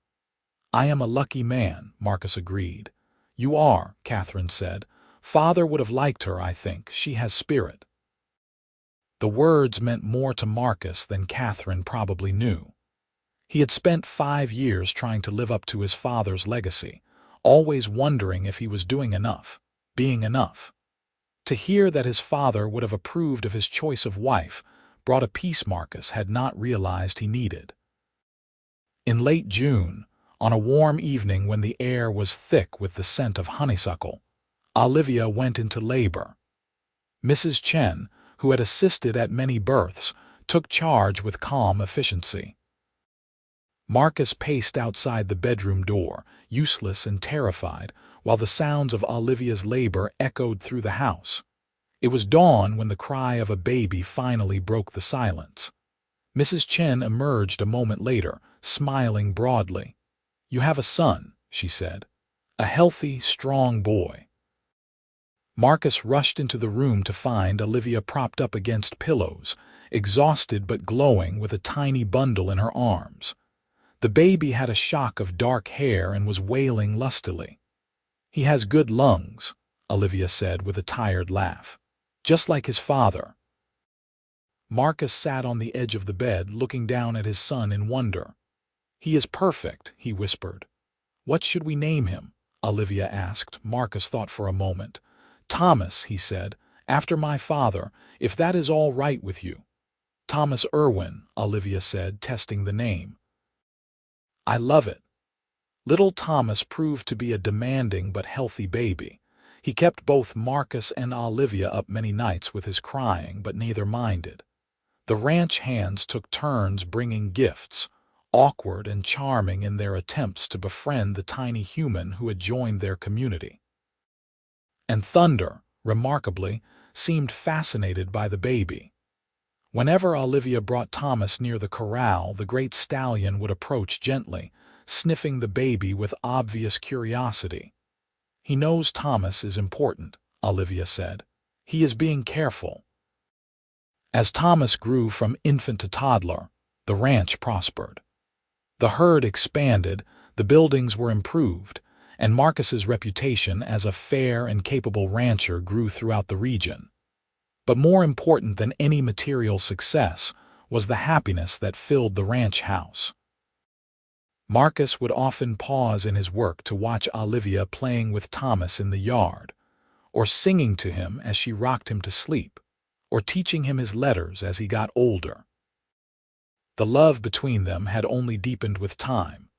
"I am a lucky man," Marcus agreed. "You are," Catherine said. "Father would have liked her, I think. She has spirit." The words meant more to Marcus than Catherine probably knew. He had spent 5 years trying to live up to his father's legacy, always wondering if he was doing enough, being enough. To hear that his father would have approved of his choice of wife brought a peace Marcus had not realized he needed. In late June, on a warm evening when the air was thick with the scent of honeysuckle, Olivia went into labor. Mrs. Chen, who had assisted at many births, took charge with calm efficiency. Marcus paced outside the bedroom door, useless and terrified, while the sounds of Olivia's labor echoed through the house. It was dawn when the cry of a baby finally broke the silence. Mrs. Chen emerged a moment later, smiling broadly. "You have a son," she said. "A healthy, strong boy." Marcus rushed into the room to find Olivia propped up against pillows, exhausted but glowing with a tiny bundle in her arms. The baby had a shock of dark hair and was wailing lustily. "He has good lungs," Olivia said with a tired laugh. "Just like his father." Marcus sat on the edge of the bed, looking down at his son in wonder. "He is perfect," he whispered. "What should we name him?" Olivia asked. Marcus thought for a moment. "Thomas," he said, "after my father, if that is all right with you." "Thomas Irwin," Olivia said, testing the name. I love it." Little Thomas proved to be a demanding but healthy baby. He kept both Marcus and Olivia up many nights with his crying, but neither minded. The ranch hands took turns bringing gifts, awkward and charming in their attempts to befriend the tiny human who had joined their community. And Thunder, remarkably, seemed fascinated by the baby. Whenever Olivia brought Thomas near the corral, the great stallion would approach gently, sniffing the baby with obvious curiosity. "He knows Thomas is important," Olivia said. "He is being careful." As Thomas grew from infant to toddler, the ranch prospered. The herd expanded, the buildings were improved, and Marcus's reputation as a fair and capable rancher grew throughout the region. But more important than any material success was the happiness that filled the ranch house. Marcus would often pause in his work to watch Olivia playing with Thomas in the yard, or singing to him as she rocked him to sleep, or teaching him his letters as he got older. The love between them had only deepened with time,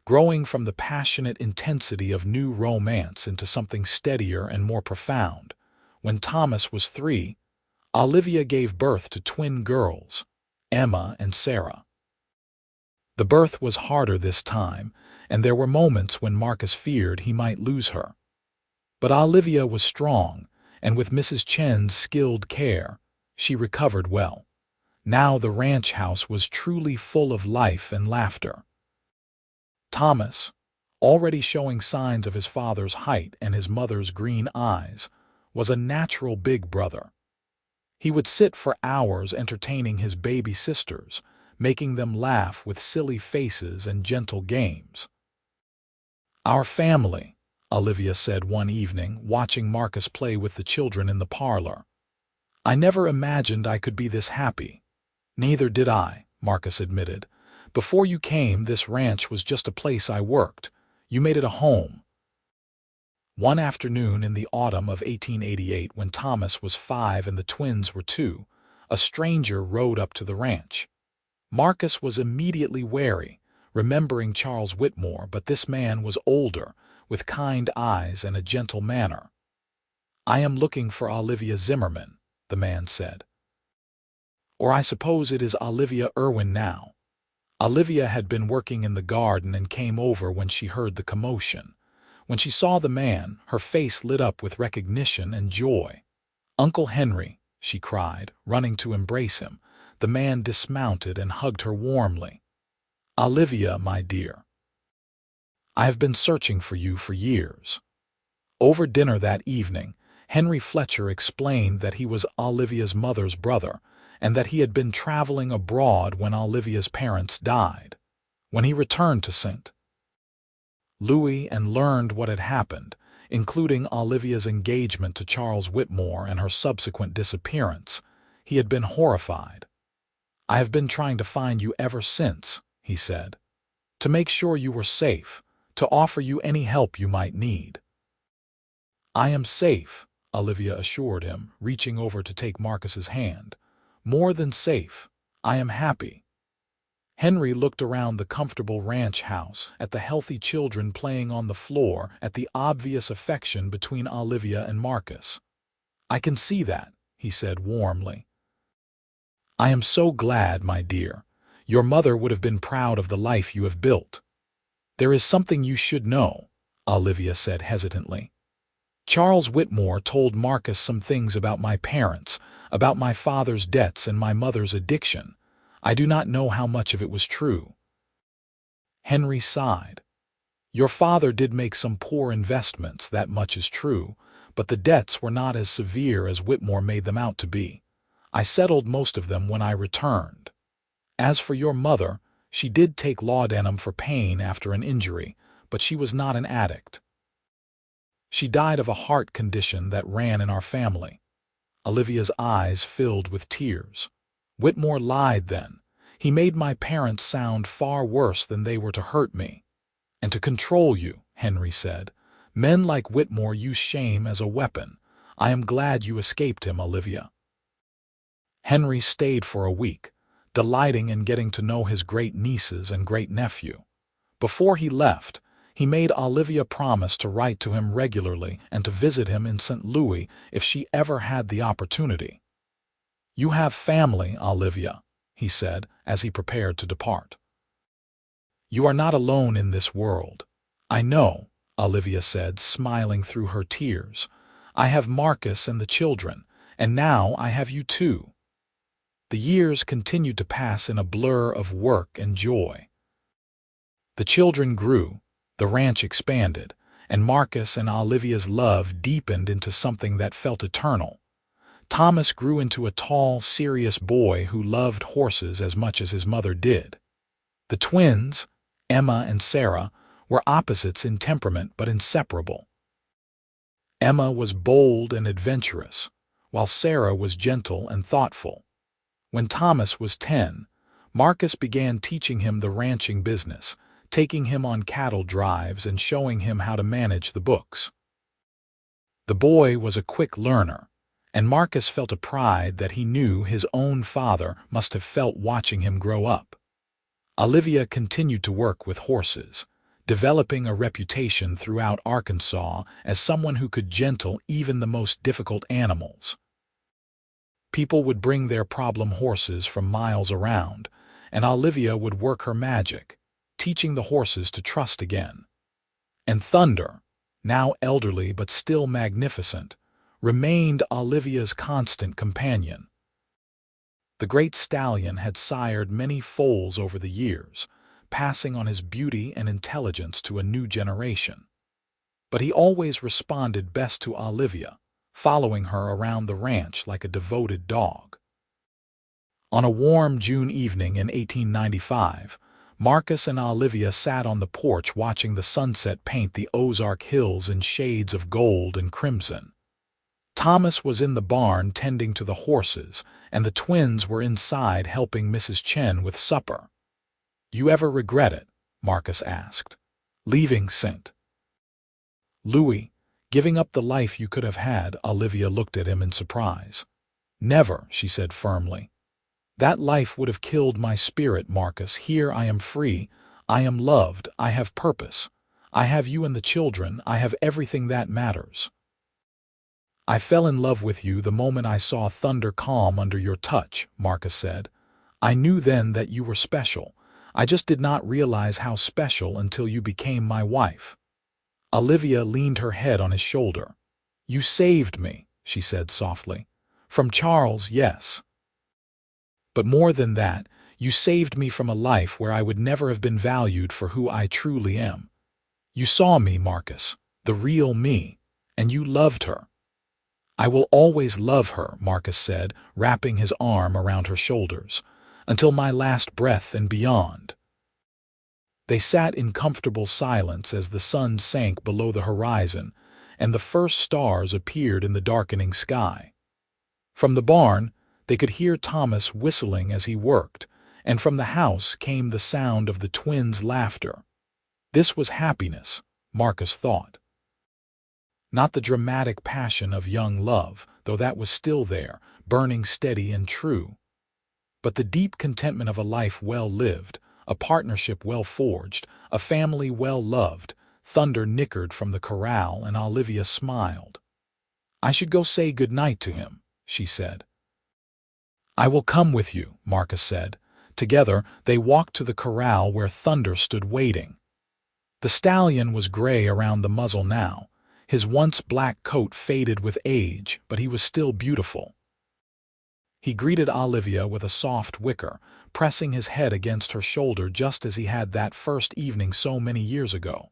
growing from the passionate intensity of new romance into something steadier and more profound. When Thomas was 3, Olivia gave birth to twin girls, Emma and Sarah. The birth was harder this time, and there were moments when Marcus feared he might lose her. But Olivia was strong, and with Mrs. Chen's skilled care, she recovered well. Now the ranch house was truly full of life and laughter. Thomas, already showing signs of his father's height and his mother's green eyes, was a natural big brother. He would sit for hours entertaining his baby sisters, making them laugh with silly faces and gentle games. "Our family," Olivia said one evening, watching Marcus play with the children in the parlor. "I never imagined I could be this happy." "Neither did I," Marcus admitted. "Before you came, this ranch was just a place I worked. You made it a home." One afternoon in the autumn of 1888, when Thomas was 5 and the twins were 2, a stranger rode up to the ranch. Marcus was immediately wary, remembering Charles Whitmore, but this man was older, with kind eyes and a gentle manner. "I am looking for Olivia Zimmerman," the man said. "Or I suppose it is Olivia Irwin now." Olivia had been working in the garden and came over when she heard the commotion. When she saw the man, her face lit up with recognition and joy. "Uncle Henry," she cried, running to embrace him. The man dismounted and hugged her warmly. "Olivia, my dear. I have been searching for you for years." Over dinner that evening, Henry Fletcher explained that he was Olivia's mother's brother, and that he had been traveling abroad when Olivia's parents died. When he returned to St. Louis and learned what had happened, including Olivia's engagement to Charles Whitmore and her subsequent disappearance, he had been horrified. "I have been trying to find you ever since," he said, "to make sure you were safe, to offer you any help you might need." "I am safe," Olivia assured him, reaching over to take Marcus's hand. "More than safe. I am happy." Henry looked around the comfortable ranch house, at the healthy children playing on the floor, at the obvious affection between Olivia and Marcus. "I can see that," he said warmly. "I am so glad, my dear. Your mother would have been proud of the life you have built." "There is something you should know," Olivia said hesitantly. "Charles Whitmore told Marcus some things about my parents, about my father's debts and my mother's addiction. I do not know how much of it was true." Henry sighed. "Your father did make some poor investments, that much is true, but the debts were not as severe as Whitmore made them out to be. I settled most of them when I returned. As for your mother, she did take laudanum for pain after an injury, but she was not an addict. She died of a heart condition that ran in our family." Olivia's eyes filled with tears. "Whitmore lied then. He made my parents sound far worse than they were to hurt me. And to control you," Henry said. "Men like Whitmore use shame as a weapon. I am glad you escaped him, Olivia." Henry stayed for a week, delighting in getting to know his great-nieces and great-nephew. Before he left, he made Olivia promise to write to him regularly and to visit him in St. Louis if she ever had the opportunity. "You have family, Olivia," he said as he prepared to depart. "You are not alone in this world." "I know," Olivia said, smiling through her tears. "I have Marcus and the children, and now I have you too." The years continued to pass in a blur of work and joy. The children grew, the ranch expanded, and Marcus and Olivia's love deepened into something that felt eternal. Thomas grew into a tall, serious boy who loved horses as much as his mother did. The twins, Emma and Sarah, were opposites in temperament but inseparable. Emma was bold and adventurous, while Sarah was gentle and thoughtful. When Thomas was 10, Marcus began teaching him the ranching business, taking him on cattle drives and showing him how to manage the books. The boy was a quick learner, and Marcus felt a pride that he knew his own father must have felt watching him grow up. Olivia continued to work with horses, developing a reputation throughout Arkansas as someone who could gentle even the most difficult animals. People would bring their problem horses from miles around, and Olivia would work her magic, teaching the horses to trust again. And Thunder, now elderly but still magnificent, remained Olivia's constant companion. The great stallion had sired many foals over the years, passing on his beauty and intelligence to a new generation. But he always responded best to Olivia, following her around the ranch like a devoted dog. On a warm June evening in 1895, Marcus and Olivia sat on the porch watching the sunset paint the Ozark Hills in shades of gold and crimson. Thomas was in the barn tending to the horses, and the twins were inside helping Mrs. Chen with supper. "You ever regret it?" Marcus asked. "Leaving St. Louis, giving up the life you could have had?" Olivia looked at him in surprise. "Never," she said firmly. "That life would have killed my spirit, Marcus. Here I am free, I am loved, I have purpose. I have you and the children, I have everything that matters." "I fell in love with you the moment I saw Thunder calm under your touch," Marcus said. "I knew then that you were special. I just did not realize how special until you became my wife." Olivia leaned her head on his shoulder. "You saved me," she said softly. "From Charles, yes. But more than that, you saved me from a life where I would never have been valued for who I truly am. You saw me, Marcus, the real me, and you loved her." "I will always love her," Marcus said, wrapping his arm around her shoulders, "until my last breath and beyond." They sat in comfortable silence as the sun sank below the horizon and the first stars appeared in the darkening sky. From the barn, they could hear Thomas whistling as he worked, and from the house came the sound of the twins' laughter. This was happiness, Marcus thought. Not the dramatic passion of young love, though that was still there, burning steady and true, but the deep contentment of a life well lived, a partnership well forged, a family well loved. Thunder nickered from the corral and Olivia smiled. "I should go say good night to him," she said. "I will come with you," Marcus said. Together, they walked to the corral where Thunder stood waiting. The stallion was gray around the muzzle now. His once black coat faded with age, but he was still beautiful. He greeted Olivia with a soft whicker, pressing his head against her shoulder just as he had that first evening so many years ago.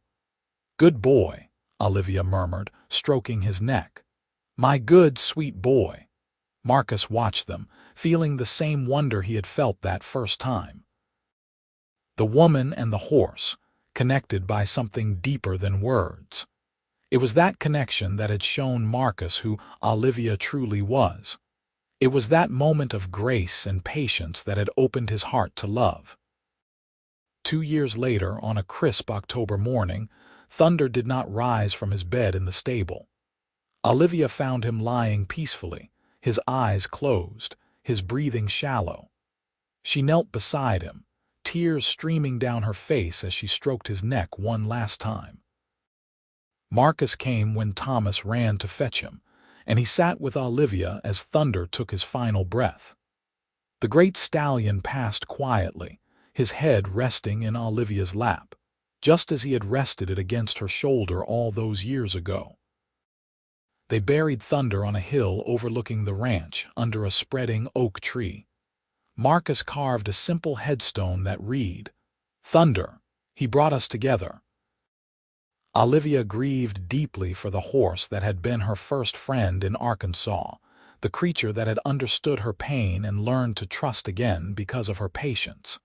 "Good boy," Olivia murmured, stroking his neck. "My good, sweet boy." Marcus watched them, feeling the same wonder he had felt that first time. The woman and the horse, connected by something deeper than words. It was that connection that had shown Marcus who Olivia truly was. It was that moment of grace and patience that had opened his heart to love. 2 years later, on a crisp October morning, Thunder did not rise from his bed in the stable. Olivia found him lying peacefully, his eyes closed, his breathing shallow. She knelt beside him, tears streaming down her face as she stroked his neck one last time. Marcus came when Thomas ran to fetch him, and he sat with Olivia as Thunder took his final breath. The great stallion passed quietly, his head resting in Olivia's lap, just as he had rested it against her shoulder all those years ago. They buried Thunder on a hill overlooking the ranch under a spreading oak tree. Marcus carved a simple headstone that read, "Thunder, he brought us together." Olivia grieved deeply for the horse that had been her first friend in Arkansas, the creature that had understood her pain and learned to trust again because of her patience.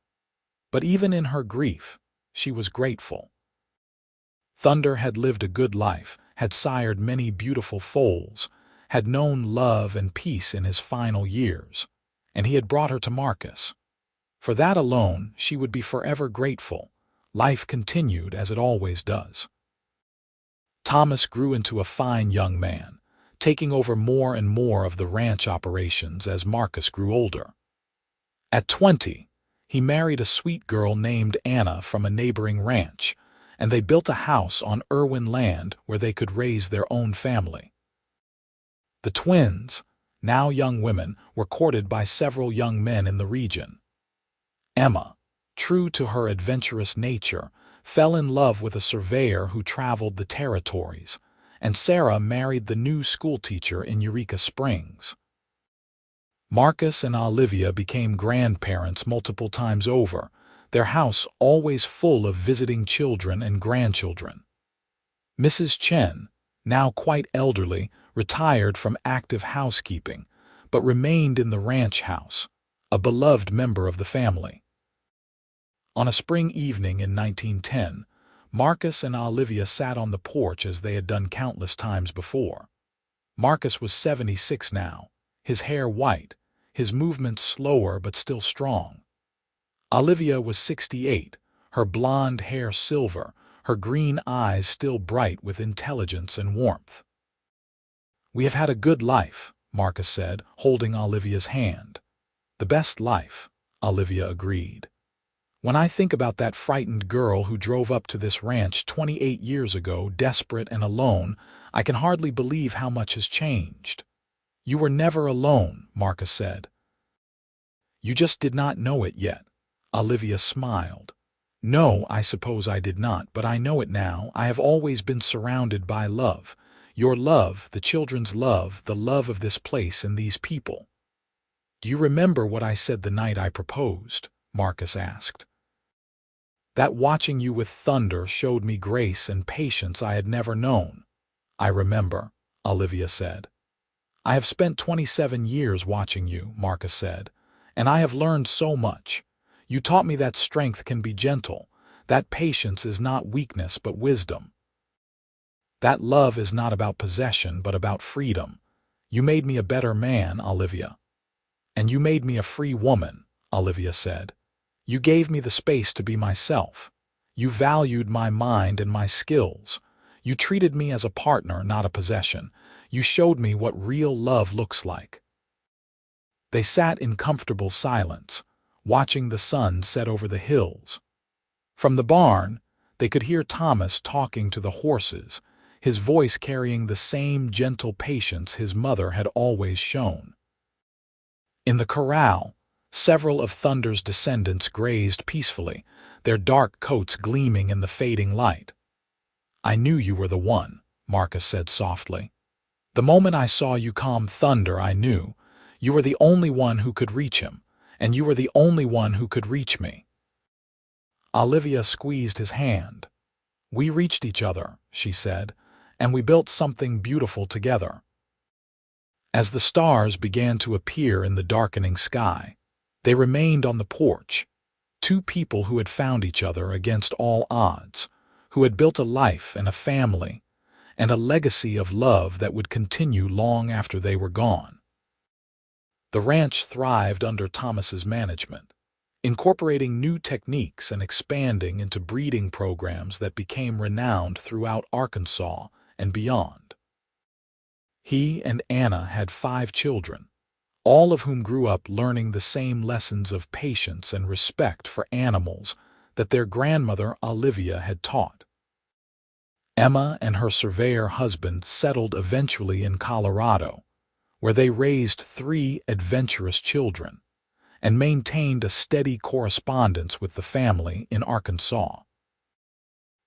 But even in her grief, she was grateful. Thunder had lived a good life, had sired many beautiful foals, had known love and peace in his final years, and he had brought her to Marcus. For that alone, she would be forever grateful. Life continued as it always does. Thomas grew into a fine young man, taking over more and more of the ranch operations as Marcus grew older. At 20, he married a sweet girl named Anna from a neighboring ranch, and they built a house on Irwin land where they could raise their own family. The twins, now young women, were courted by several young men in the region. Emma, true to her adventurous nature, fell in love with a surveyor who traveled the territories, and Sarah married the new schoolteacher in Eureka Springs. Marcus and Olivia became grandparents multiple times over, their house always full of visiting children and grandchildren. Mrs. Chen, now quite elderly, retired from active housekeeping, but remained in the ranch house, a beloved member of the family. On a spring evening in 1910, Marcus and Olivia sat on the porch as they had done countless times before. Marcus was 76 now, his hair white, his movements slower but still strong. Olivia was 68, her blonde hair silver, her green eyes still bright with intelligence and warmth. "We have had a good life," Marcus said, holding Olivia's hand. "The best life," Olivia agreed. "When I think about that frightened girl who drove up to this ranch 28 years ago, desperate and alone, I can hardly believe how much has changed." "You were never alone," Marcus said. "You just did not know it yet." Olivia smiled. "No, I suppose I did not, but I know it now. I have always been surrounded by love. Your love, the children's love, the love of this place and these people." "Do you remember what I said the night I proposed?" Marcus asked. "That watching you with Thunder showed me grace and patience I had never known." "I remember," Olivia said. "I have spent 27 years watching you," Marcus said, "and I have learned so much. You taught me that strength can be gentle, that patience is not weakness but wisdom. That love is not about possession but about freedom. You made me a better man, Olivia." "And you made me a free woman," Olivia said. "You gave me the space to be myself. You valued my mind and my skills. You treated me as a partner, not a possession. You showed me what real love looks like." They sat in comfortable silence, watching the sun set over the hills. From the barn, they could hear Thomas talking to the horses, his voice carrying the same gentle patience his mother had always shown. In the corral, several of Thunder's descendants grazed peacefully, their dark coats gleaming in the fading light. "I knew you were the one," Marcus said softly. "The moment I saw you calm Thunder, I knew. You were the only one who could reach him, and you were the only one who could reach me." Olivia squeezed his hand. "We reached each other," she said, "and we built something beautiful together." As the stars began to appear in the darkening sky, they remained on the porch, two people who had found each other against all odds, who had built a life and a family, and a legacy of love that would continue long after they were gone. The ranch thrived under Thomas's management, incorporating new techniques and expanding into breeding programs that became renowned throughout Arkansas and beyond. He and Anna had 5 children, all of whom grew up learning the same lessons of patience and respect for animals that their grandmother Olivia had taught. Emma and her surveyor husband settled eventually in Colorado, where they raised 3 adventurous children and maintained a steady correspondence with the family in Arkansas.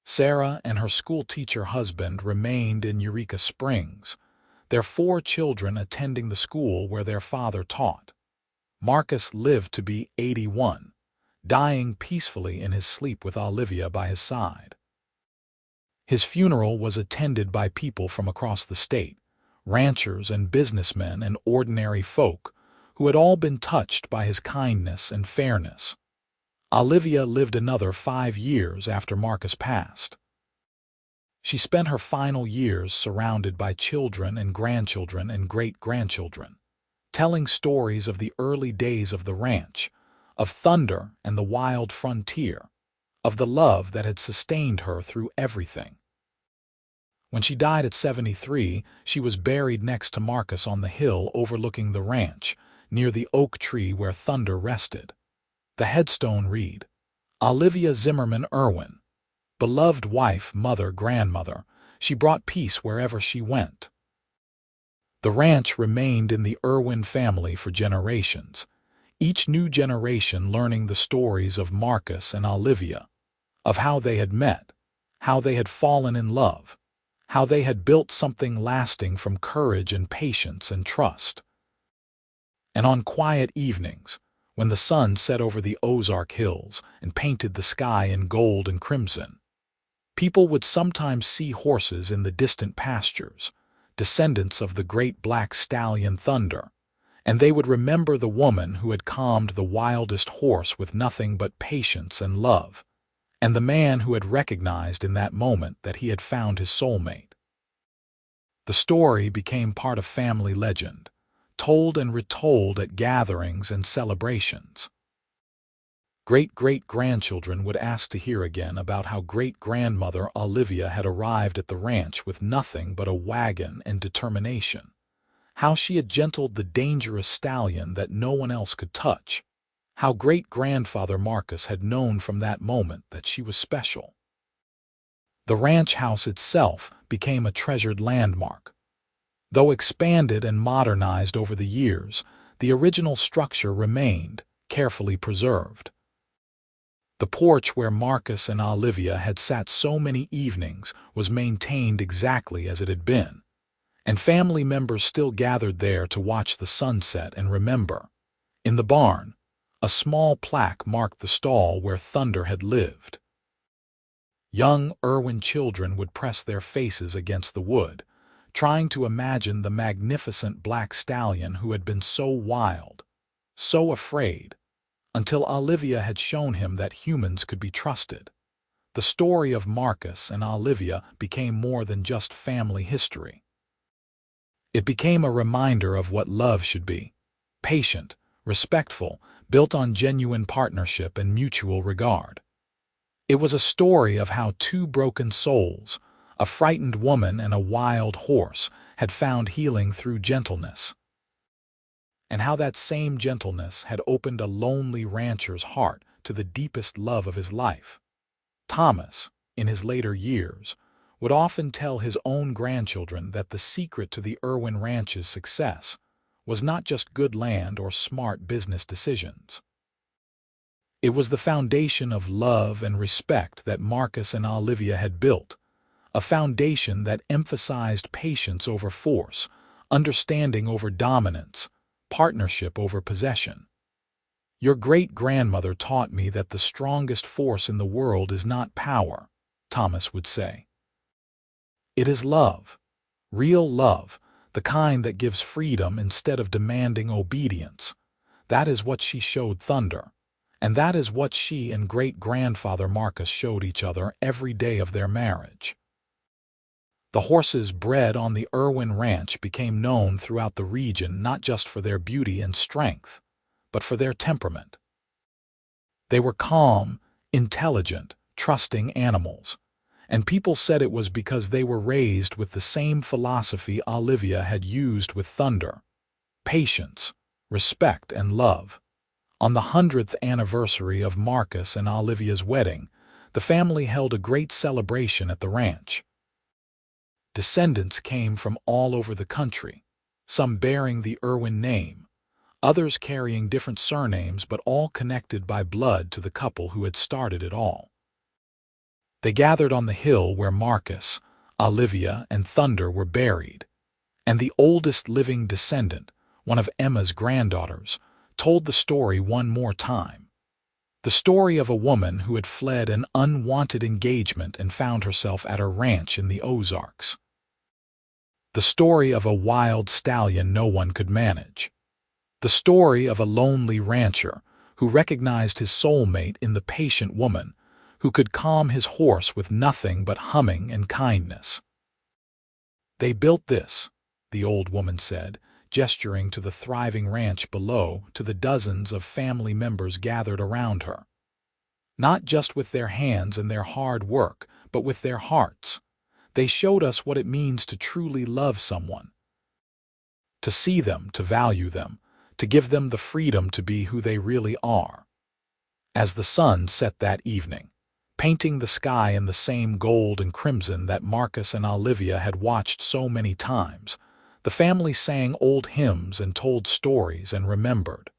Sarah and her schoolteacher husband remained in Eureka Springs, their 4 children attending the school where their father taught. Marcus lived to be 81, dying peacefully in his sleep with Olivia by his side. His funeral was attended by people from across the state, ranchers and businessmen and ordinary folk who had all been touched by his kindness and fairness. Olivia lived another 5 years after Marcus passed. She spent her final years surrounded by children and grandchildren and great-grandchildren, telling stories of the early days of the ranch, of thunder and the wild frontier, of the love that had sustained her through everything. When she died at 73, she was buried next to Marcus on the hill overlooking the ranch, near the oak tree where Thunder rested. The headstone read, Olivia Zimmerman Irwin, beloved wife, mother, grandmother, she brought peace wherever she went. The ranch remained in the Irwin family for generations, each new generation learning the stories of Marcus and Olivia, of how they had met, how they had fallen in love, how they had built something lasting from courage and patience and trust. And on quiet evenings, when the sun set over the Ozark Hills and painted the sky in gold and crimson, people would sometimes see horses in the distant pastures, descendants of the great black stallion Thunder, and they would remember the woman who had calmed the wildest horse with nothing but patience and love, and the man who had recognized in that moment that he had found his soulmate. The story became part of family legend, told and retold at gatherings and celebrations. Great-great-grandchildren would ask to hear again about how great-grandmother Olivia had arrived at the ranch with nothing but a wagon and determination, how she had gentled the dangerous stallion that no one else could touch, how great-grandfather Marcus had known from that moment that she was special. The ranch house itself became a treasured landmark. Though expanded and modernized over the years, the original structure remained, carefully preserved. The porch where Marcus and Olivia had sat so many evenings was maintained exactly as it had been, and family members still gathered there to watch the sunset and remember. In the barn, a small plaque marked the stall where Thunder had lived. Young Irwin children would press their faces against the wood, trying to imagine the magnificent black stallion who had been so wild, so afraid, until Olivia had shown him that humans could be trusted. The story of Marcus and Olivia became more than just family history. It became a reminder of what love should be: patient, respectful, built on genuine partnership and mutual regard. It was a story of how 2 broken souls, a frightened woman and a wild horse, had found healing through gentleness, and how that same gentleness had opened a lonely rancher's heart to the deepest love of his life. Thomas, in his later years, would often tell his own grandchildren that the secret to the Irwin Ranch's success was not just good land or smart business decisions. It was the foundation of love and respect that Marcus and Olivia had built, a foundation that emphasized patience over force, understanding over dominance, partnership over possession. Your great-grandmother taught me that the strongest force in the world is not power, Thomas would say. It is love, real love, the kind that gives freedom instead of demanding obedience. That is what she showed Thunder, and that is what she and great-grandfather Marcus showed each other every day of their marriage. The horses bred on the Irwin Ranch became known throughout the region not just for their beauty and strength, but for their temperament. They were calm, intelligent, trusting animals, and people said it was because they were raised with the same philosophy Olivia had used with Thunder: patience, respect, and love. On the 100th anniversary of Marcus and Olivia's wedding, the family held a great celebration at the ranch. Descendants came from all over the country, some bearing the Irwin name, others carrying different surnames but all connected by blood to the couple who had started it all. They gathered on the hill where Marcus, Olivia, and Thunder were buried, and the oldest living descendant, one of Emma's granddaughters, told the story one more time. The story of a woman who had fled an unwanted engagement and found herself at a ranch in the Ozarks. The story of a wild stallion no one could manage. The story of a lonely rancher who recognized his soulmate in the patient woman who could calm his horse with nothing but humming and kindness. "They built this," the old woman said, gesturing to the thriving ranch below, to the dozens of family members gathered around her. "Not just with their hands and their hard work, but with their hearts. They showed us what it means to truly love someone. To see them, to value them, to give them the freedom to be who they really are." As the sun set that evening, painting the sky in the same gold and crimson that Marcus and Olivia had watched so many times, the family sang old hymns and told stories and remembered.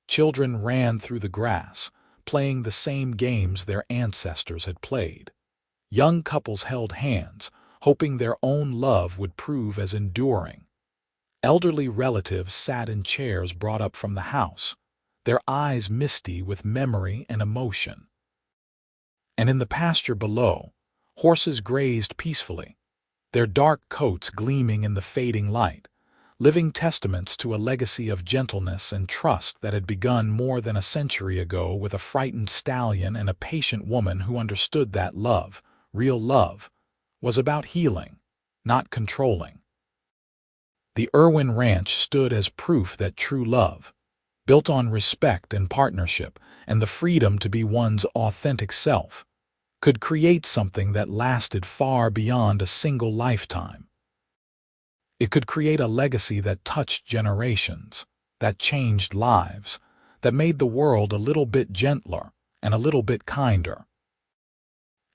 Children ran through the grass, playing the same games their ancestors had played. Young couples held hands, hoping their own love would prove as enduring. Elderly relatives sat in chairs brought up from the house, their eyes misty with memory and emotion. And in the pasture below, horses grazed peacefully, their dark coats gleaming in the fading light, living testaments to a legacy of gentleness and trust that had begun more than a century ago with a frightened stallion and a patient woman who understood that love, real love, was about healing, not controlling. The Irwin Ranch stood as proof that true love, built on respect and partnership and the freedom to be one's authentic self, could create something that lasted far beyond a single lifetime. It could create a legacy that touched generations, that changed lives, that made the world a little bit gentler and a little bit kinder.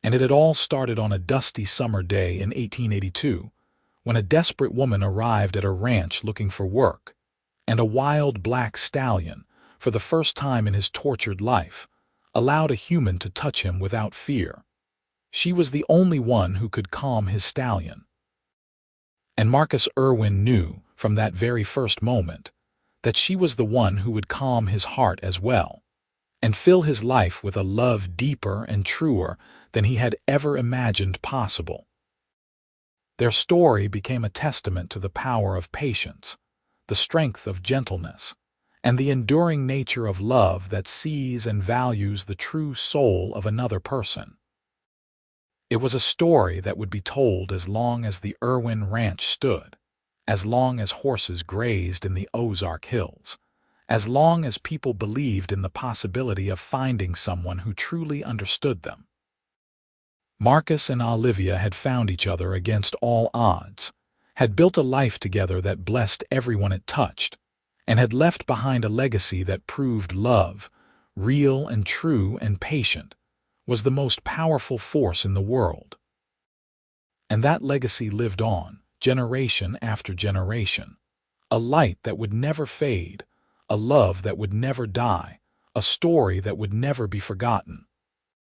And it had all started on a dusty summer day in 1882, when a desperate woman arrived at a ranch looking for work, and a wild black stallion, for the first time in his tortured life, allowed a human to touch him without fear. She was the only one who could calm his stallion. And Marcus Irwin knew, from that very first moment, that she was the one who would calm his heart as well, and fill his life with a love deeper and truer than he had ever imagined possible. Their story became a testament to the power of patience, the strength of gentleness, and the enduring nature of love that sees and values the true soul of another person. It was a story that would be told as long as the Irwin Ranch stood, as long as horses grazed in the Ozark Hills, as long as people believed in the possibility of finding someone who truly understood them. Marcus and Olivia had found each other against all odds, had built a life together that blessed everyone it touched, and had left behind a legacy that proved love, real and true and patient, was the most powerful force in the world. And that legacy lived on, generation after generation, a light that would never fade, a love that would never die, a story that would never be forgotten.